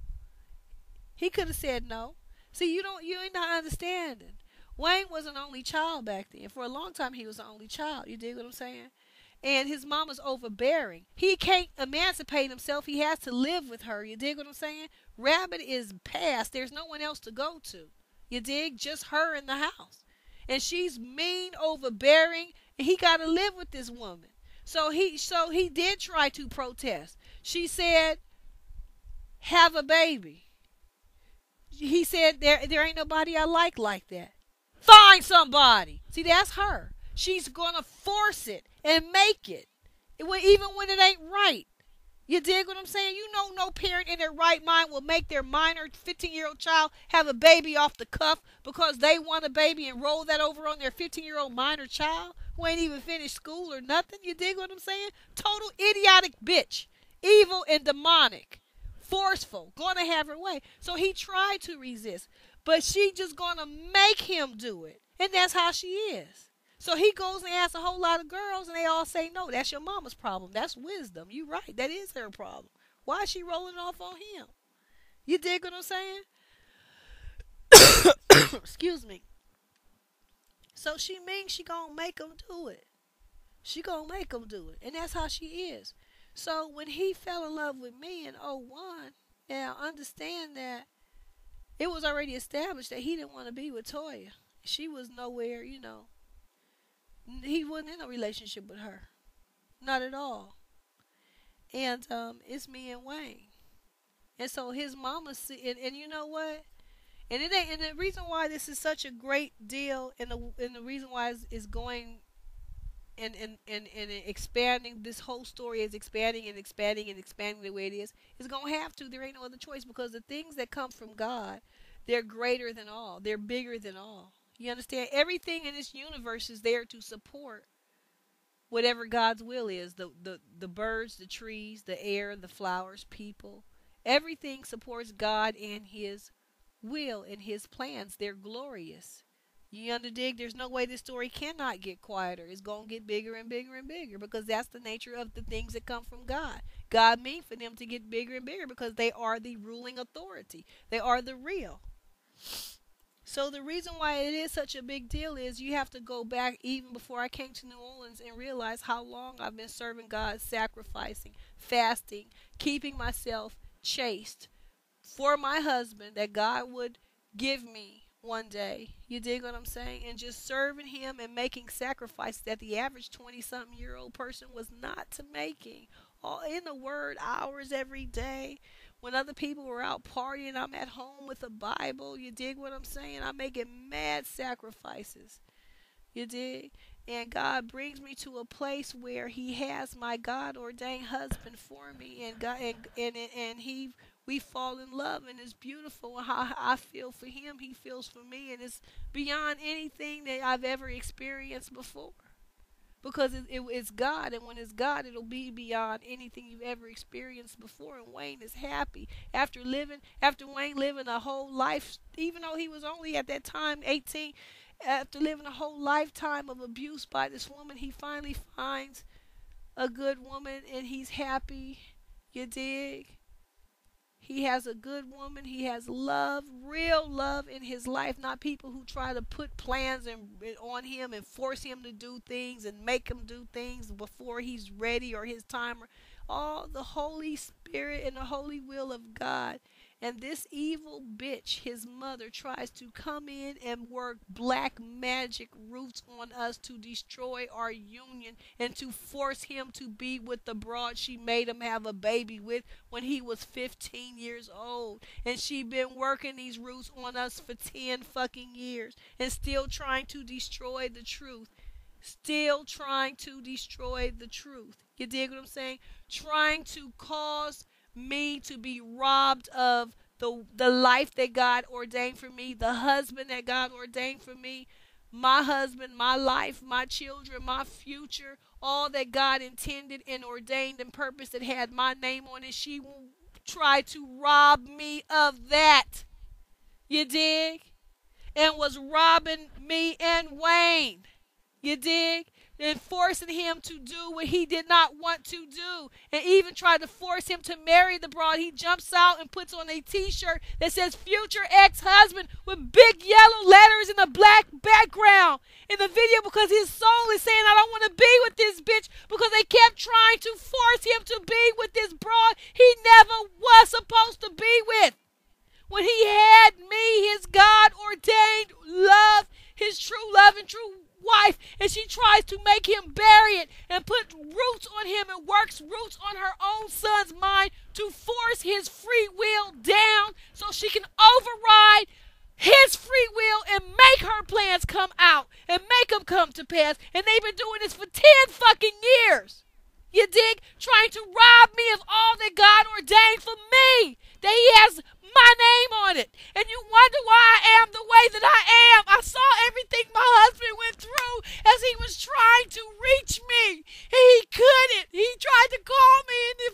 [SPEAKER 1] He could have said no. See, you ain't not understanding. Wayne was an only child back then. For a long time, he was the only child. You dig what I'm saying? And his mama's overbearing. He can't emancipate himself. He has to live with her. You dig what I'm saying? Rabbit is past. There's no one else to go to. You dig? Just her in the house. And she's mean, overbearing, and he got to live with this woman. So he did try to protest. She said, "Have a baby." He said, there ain't nobody I like that. Find somebody. See, that's her. She's going to force it and make it, even when it ain't right. You dig what I'm saying? You know, no parent in their right mind will make their minor 15-year-old child have a baby off the cuff because they want a baby and roll that over on their 15-year-old minor child who ain't even finished school or nothing. You dig what I'm saying? Total idiotic bitch. Evil and demonic. Forceful. Going to have her way. So he tried to resist. But she just going to make him do it. And that's how she is. So he goes and asks a whole lot of girls, and they all say, no, that's your mama's problem. That's wisdom. You're right. That is her problem. Why is she rolling off on him? You dig what I'm saying? Excuse me. So she means she going to make him do it. She going to make him do it. And that's how she is. So when he fell in love with me in '01, now understand that it was already established that he didn't want to be with Toya. She was nowhere, he wasn't in a relationship with her. Not at all. And it's me and Wayne. And so his mama, and you know what? And it ain't, and the reason why this is such a great deal, and the reason why it's going and expanding, this whole story is expanding and expanding and expanding the way it is going to have to. There ain't no other choice, because the things that come from God, they're greater than all. They're bigger than all. You understand? Everything in this universe is there to support whatever God's will is. The birds, the trees, the air, the flowers, people. Everything supports God and his will and his plans. They're glorious. You underdig? There's no way this story cannot get quieter. It's going to get bigger and bigger and bigger, because that's the nature of the things that come from God. God means for them to get bigger and bigger because they are the ruling authority. They are the real. So the reason why it is such a big deal is you have to go back even before I came to New Orleans and realize how long I've been serving God, sacrificing, fasting, keeping myself chaste for my husband that God would give me one day. You dig what I'm saying? And just serving him and making sacrifices that the average 20-something-year-old person was not to making. All in the word, hours every day. When other people were out partying, I'm at home with a Bible. You dig what I'm saying? I'm making mad sacrifices. You dig? And God brings me to a place where he has my God ordained husband for me, and God and we fall in love, and it's beautiful. How I feel for him, he feels for me, and it's beyond anything that I've ever experienced before. Because it's God, and when it's God, it'll be beyond anything you've ever experienced before. And Wayne is happy after Wayne living a whole life, even though he was only at that time 18. After living a whole lifetime of abuse by this woman, he finally finds a good woman, and he's happy. You dig? He has a good woman. He has love, real love in his life, not people who try to put plans on him and force him to do things and make him do things before he's ready or his time. All the Holy Spirit and the holy will of God. And this evil bitch, his mother, tries to come in and work black magic roots on us to destroy our union and to force him to be with the broad she made him have a baby with when he was 15 years old. And she been working these roots on us for 10 fucking years and still trying to destroy the truth. Still trying to destroy the truth. You dig what I'm saying? Trying to cause me to be robbed of the life that God ordained for me, the husband that God ordained for me, my husband, my life, my children, my future, all that God intended and ordained and purposed that had my name on it. She tried to rob me of that. You dig? And was robbing me and Wayne. You dig? And forcing him to do what he did not want to do. And even tried to force him to marry the broad. He jumps out and puts on a t-shirt that says future ex-husband with big yellow letters in a black background in the video, because his soul is saying, I don't want to be with this bitch, because they kept trying to force him to be with this broad he never was supposed to be with. When he had me, his God ordained love, his true love and true wife, and she tries to make him bury it and put roots on him and works roots on her own son's mind to force his free will down so she can override his free will and make her plans come out and make them come to pass. And they've been doing this for 10 fucking years. You dig? Trying to rob me of all that God ordained for me. That he has my name on it. And you wonder why I am the way that I am. I saw everything my husband went through as he was trying to reach me. He couldn't. He tried to call me and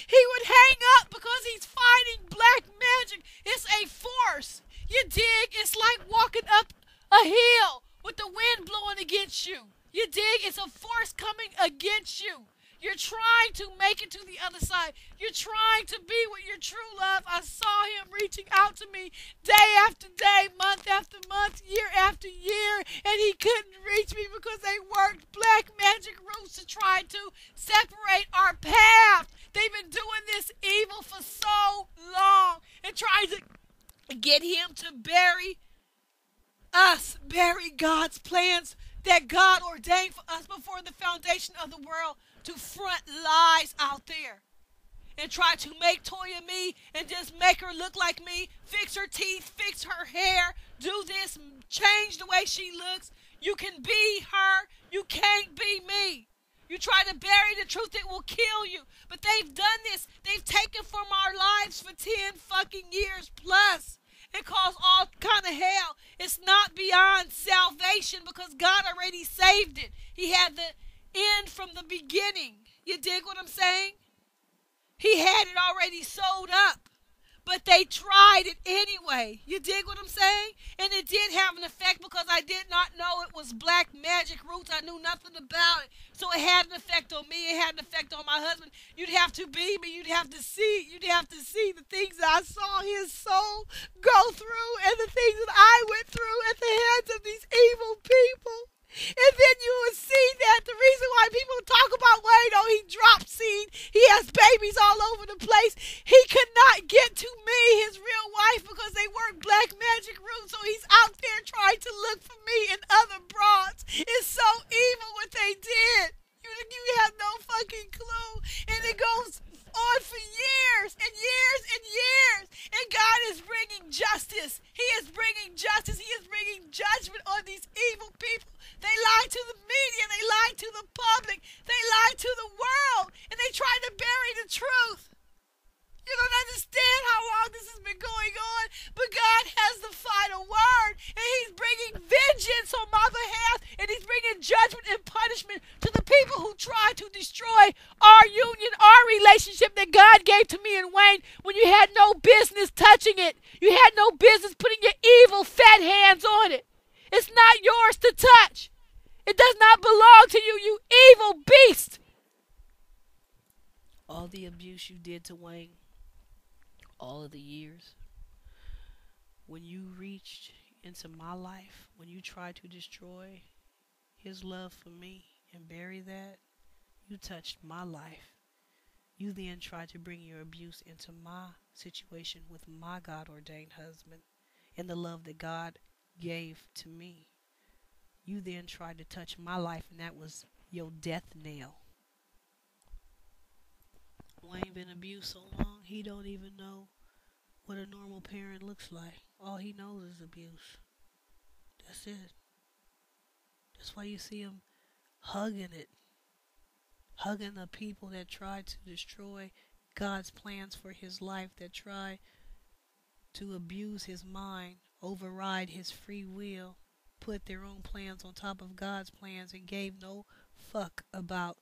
[SPEAKER 1] he would hang up because he's fighting black magic. It's a force. You dig? It's like walking up a hill with the wind blowing against you. You dig? It's a force coming against you. You're trying to make it to the other side. You're trying to be with your true love. I saw him reaching out to me day after day, month after month, year after year, and he couldn't reach me because they worked black magic roots to try to separate our path. They've been doing this evil for so long and trying to get him to bury us, bury God's plans that God ordained for us before the foundation of the world, to front lies out there and try to make Toya me and just make her look like me, fix her teeth, fix her hair, do this, change the way she looks. You can be her. You can't be me. You try to bury the truth, it will kill you. But they've done this. They've taken from our lives for 10 fucking years plus. It caused all kind of hell. It's not beyond salvation because God already saved it. He had the end from the beginning. You dig what I'm saying? He had it already sold up. But they tried it anyway. You dig what I'm saying? And it did have an effect because I did not know it was black magic roots. I knew nothing about it. So it had an effect on me. It had an effect on my husband. You'd have to be me. You'd have to see. You'd have to see the things that I saw his soul go through and the things that I went through at the hands of these evil people. And then you would see that the reason why people talk about Wayne, oh, he dropped seed, he has babies all over the place. He could not get to me, his real wife, because they work black magic roots. So he's out there trying to look for me and other broads. It's so evil what they did. You have no fucking clue. And it goes on for years and years and years. And God is bringing justice. He is bringing justice. He is bringing judgment on these evil people. They lie to the media. They lie to the public. They lie to the world. And they try to bury the truth. You don't understand how long this has been going on, but God has the final word, and he's bringing vengeance on my behalf, and he's bringing judgment and punishment to the people who try to destroy our union, our relationship that God gave to me and Wayne when you had no business touching it. You had no business putting your evil fat hands on it. It's not yours to touch. It does not belong to you, you evil beast. All the abuse you did to Wayne, all of the years, when you reached into my life, when you tried to destroy his love for me and bury that, you touched my life. You then tried to bring your abuse into my situation with my God-ordained husband and the love that God gave to me. You then tried to touch my life, and that was your death nail. Wayne been abused so long, he don't even know what a normal parent looks like. All he knows is abuse. That's it. That's why you see him hugging it. Hugging the people that try to destroy God's plans for his life, that try to abuse his mind, override his free will, put their own plans on top of God's plans, and gave no fuck about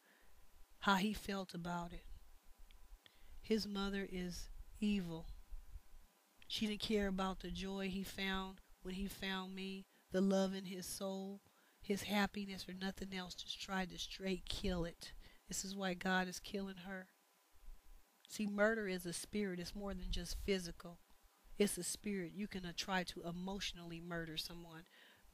[SPEAKER 1] how he felt about it. His mother is evil. She didn't care about the joy he found when he found me, the love in his soul, his happiness, or nothing else. Just tried to straight kill it. This is why God is killing her. See, murder is a spirit. It's more than just physical. It's a spirit. You can try to emotionally murder someone,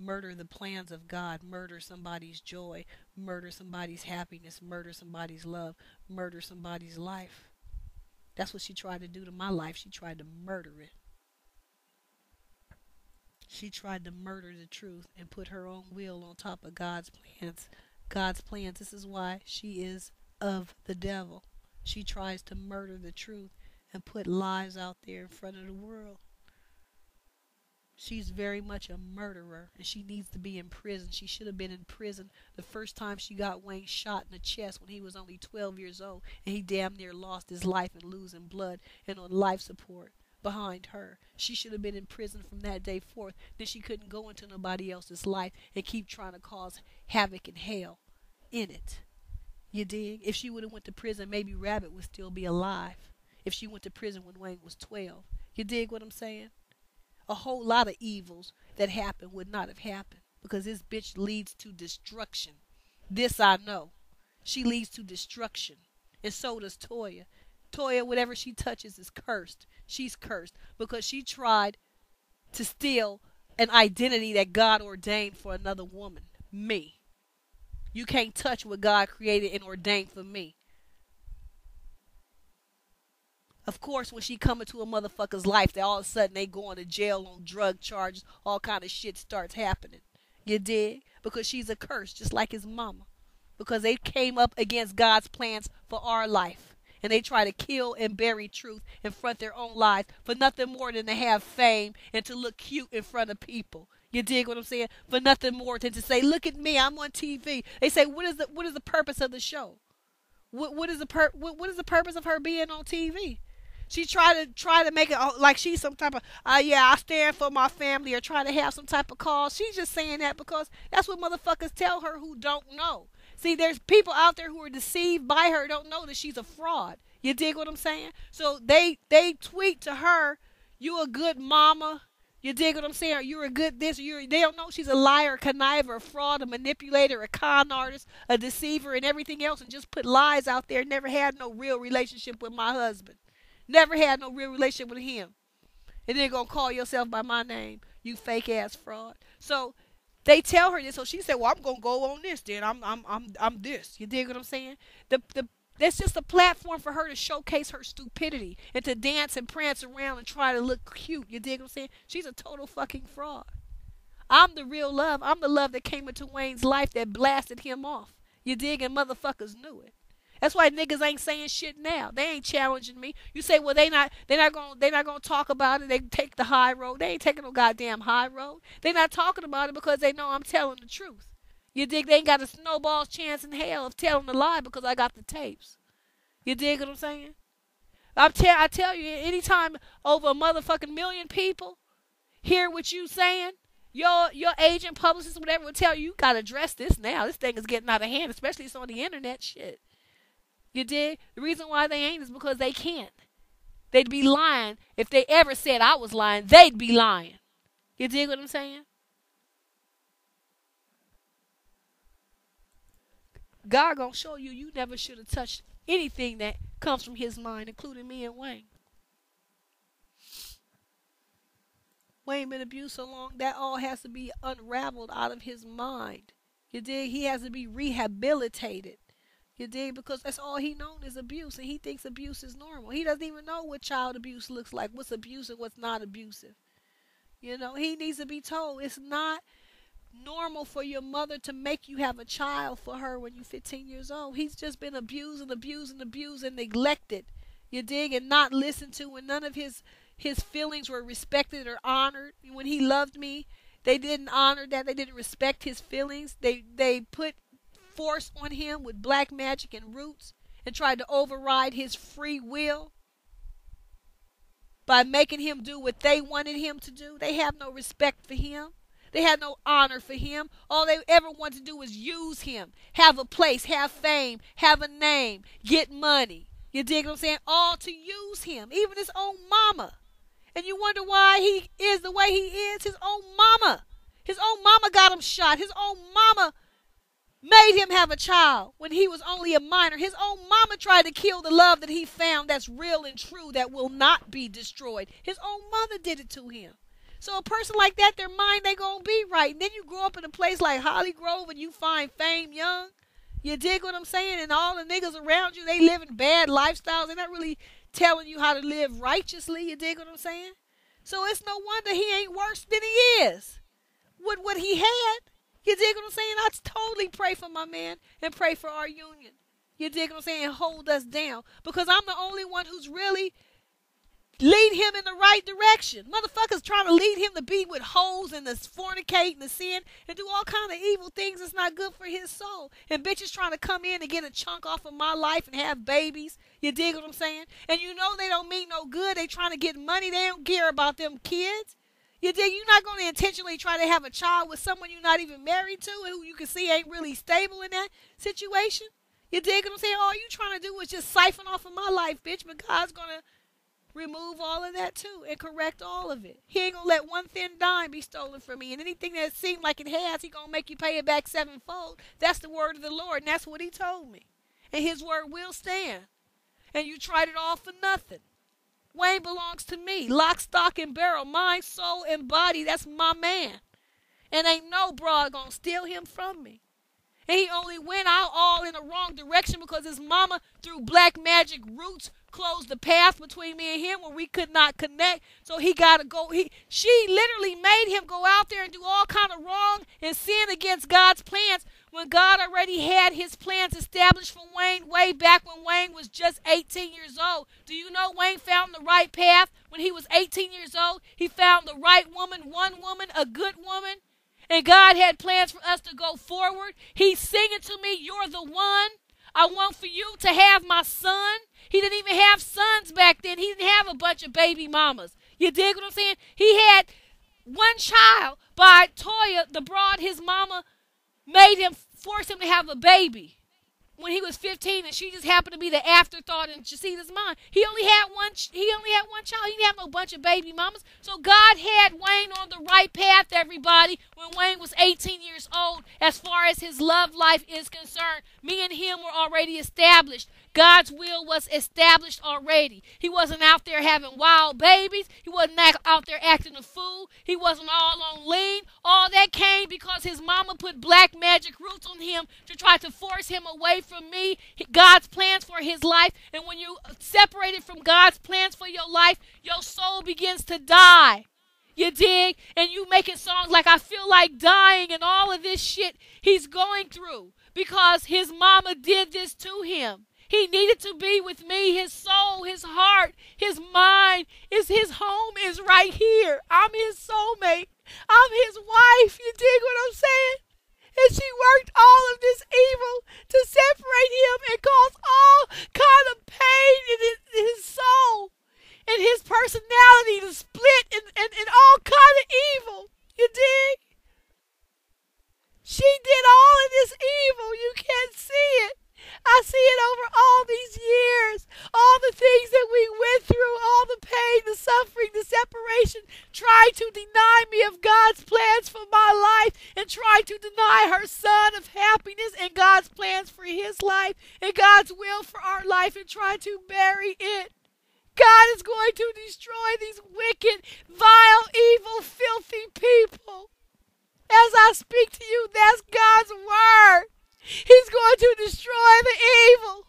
[SPEAKER 1] murder the plans of God, murder somebody's joy, murder somebody's happiness, murder somebody's love, murder somebody's life. That's what she tried to do to my life. She tried to murder it. She tried to murder the truth and put her own will on top of God's plans. God's plans. This is why she is of the devil. She tries to murder the truth and put lies out there in front of the world. She's very much a murderer, and she needs to be in prison. She should have been in prison the first time she got Wayne shot in the chest when he was only 12 years old, and he damn near lost his life and losing blood and on life support behind her. She should have been in prison from that day forth. Then she couldn't go into nobody else's life and keep trying to cause havoc and hell in it. You dig? If she would have went to prison, maybe Rabbit would still be alive. If she went to prison when Wayne was 12. You dig what I'm saying? A whole lot of evils that happened would not have happened because this bitch leads to destruction. This I know. She leads to destruction. And so does Toya. Toya, whatever she touches is cursed. She's cursed because she tried to steal an identity that God ordained for another woman. Me. You can't touch what God created and ordained for me. Of course, when she come into a motherfucker's life, that all of a sudden they going to jail on drug charges, all kind of shit starts happening. You dig? Because she's a curse, just like his mama. Because they came up against God's plans for our life. And they try to kill and bury truth in front of their own lives for nothing more than to have fame and to look cute in front of people. You dig what I'm saying? For nothing more than to say, look at me, I'm on TV. They say, what is the purpose of the show? What is the purpose of her being on TV? She try to make it like she's some type of yeah, I stand for my family, or try to have some type of cause. She's just saying that because that's what motherfuckers tell her who don't know. See, there's people out there who are deceived by her, don't know that she's a fraud. You dig what I'm saying? So they tweet to her, you a good mama. You dig what I'm saying? You're a good this. They don't know she's a liar, a conniver, a fraud, a manipulator, a con artist, a deceiver, and everything else, and just put lies out there. Never had no real relationship with my husband. Never had no real relationship with him. And then gonna call yourself by my name, you fake ass fraud. So they tell her this. So she said, well, I'm gonna go on this then. I'm this. You dig what I'm saying? That's just a platform for her to showcase her stupidity and to dance and prance around and try to look cute. You dig what I'm saying? She's a total fucking fraud. I'm the real love. I'm the love that came into Wayne's life that blasted him off. You dig? And motherfuckers knew it. That's why niggas ain't saying shit now. They ain't challenging me. You say, well, they're not gonna talk about it. They take the high road. They ain't taking no goddamn high road. They're not talking about it because they know I'm telling the truth. You dig? They ain't got a snowball's chance in hell of telling the lie because I got the tapes. You dig what I'm saying? I tell you, anytime over a motherfucking million people hear what you saying, your agent, publicist, whatever will tell you, you gotta address this now. This thing is getting out of hand, especially it's on the internet. Shit. You dig? The reason why they ain't is because they can't. They'd be lying. If they ever said I was lying, they'd be lying. You dig what I'm saying? God gonna show you you never should have touched anything that comes from his mind, including me and Wayne. Wayne been abused so long, that all has to be unraveled out of his mind. You dig? He has to be rehabilitated. You dig? Because that's all he known is abuse, and he thinks abuse is normal. He doesn't even know what child abuse looks like, what's abusive, what's not abusive. You know, he needs to be told it's not normal for your mother to make you have a child for her when you're 15 years old. He's just been abused and abused and abused and neglected. You dig? And not listened to, and none of his feelings were respected or honored. When he loved me, they didn't honor that. They didn't respect his feelings. They put force on him with black magic and roots and tried to override his free will by making him do what they wanted him to do. They have no respect for him. They had no honor for him. All they ever wanted to do was use him, have a place, have fame, have a name, get money. You dig what I'm saying? All to use him, even his own mama. And you wonder why he is the way he is? His own mama. His own mama got him shot. His own mama made him have a child when he was only a minor. His own mama tried to kill the love that he found that's real and true, that will not be destroyed. His own mother did it to him. So a person like that, their mind ain't gonna be right. And then you grow up in a place like Holly Grove and you find Fame Young. You dig what I'm saying? And all the niggas around you, they live in bad lifestyles. They're not really telling you how to live righteously. You dig what I'm saying? So it's no wonder he ain't worse than he is with what he had. You dig what I'm saying? I totally pray for my man and pray for our union. You dig what I'm saying? And hold us down. Because I'm the only one who's really lead him in the right direction. Motherfuckers trying to lead him to be with hoes and to fornicate and to sin and do all kind of evil things that's not good for his soul. And bitches trying to come in and get a chunk off of my life and have babies. You dig what I'm saying? And you know they don't mean no good. They trying to get money. They don't care about them kids. You dig? You're not going to intentionally try to have a child with someone you're not even married to and who you can see ain't really stable in that situation. You dig what I'm saying? All you trying to do is just siphon off of my life, bitch. But God's going to remove all of that too and correct all of it. He ain't going to let one thin dime be stolen from me. And anything that seemed like it has, he going to make you pay it back sevenfold. That's the word of the Lord. And that's what he told me. And his word will stand. And you tried it all for nothing. Wayne belongs to me. Lock, stock, and barrel. Mind, soul, and body. That's my man. And ain't no broad gonna steal him from me. And he only went out all in the wrong direction because his mama, through black magic roots, closed the path between me and him where we could not connect. So he gotta go. She literally made him go out there and do all kind of wrong and sin against God's plans when God already had his plans established for Wayne way back when Wayne was just 18 years old. Do you know Wayne found the right path when he was 18 years old? He found the right woman, one woman, a good woman. And God had plans for us to go forward. He's singing to me, you're the one. I want for you to have my son. He didn't even have sons back then. He didn't have a bunch of baby mamas. You dig what I'm saying? He had one child by Toya, the broad his mama made him, force him to have a baby when he was 15, and she just happened to be the afterthought in Jacita's mind. He only had one child. He didn't have no bunch of baby mamas. So God had Wayne on the right path, everybody, when Wayne was 18 years old. As far as his love life is concerned, me and him were already established. God's will was established already. He wasn't out there having wild babies. He wasn't out there acting a fool. He wasn't all on lean. All that came because his mama put black magic roots on him to try to force him away from me, God's plans for his life. And when you separated from God's plans for your life, your soul begins to die. You dig? And you making songs like I feel like dying and all of this shit he's going through because his mama did this to him. He needed to be with me. His soul, his heart, his mind, his home is right here. I'm his soulmate. I'm his wife. You dig what I'm saying? And she worked all of this evil to separate him and cause all kind of pain in his soul and his personality to split and all kind of evil. You dig? She did all of this evil. You can't see it. I see it over all these years, all the things that we went through, all the pain, the suffering, the separation, trying to deny me of God's plans for my life and trying to deny her son of happiness and God's plans for his life and God's will for our life and try to bury it. God is going to destroy these wicked, vile, evil, filthy people. As I speak to you, that's God's word. He's going to destroy the evil.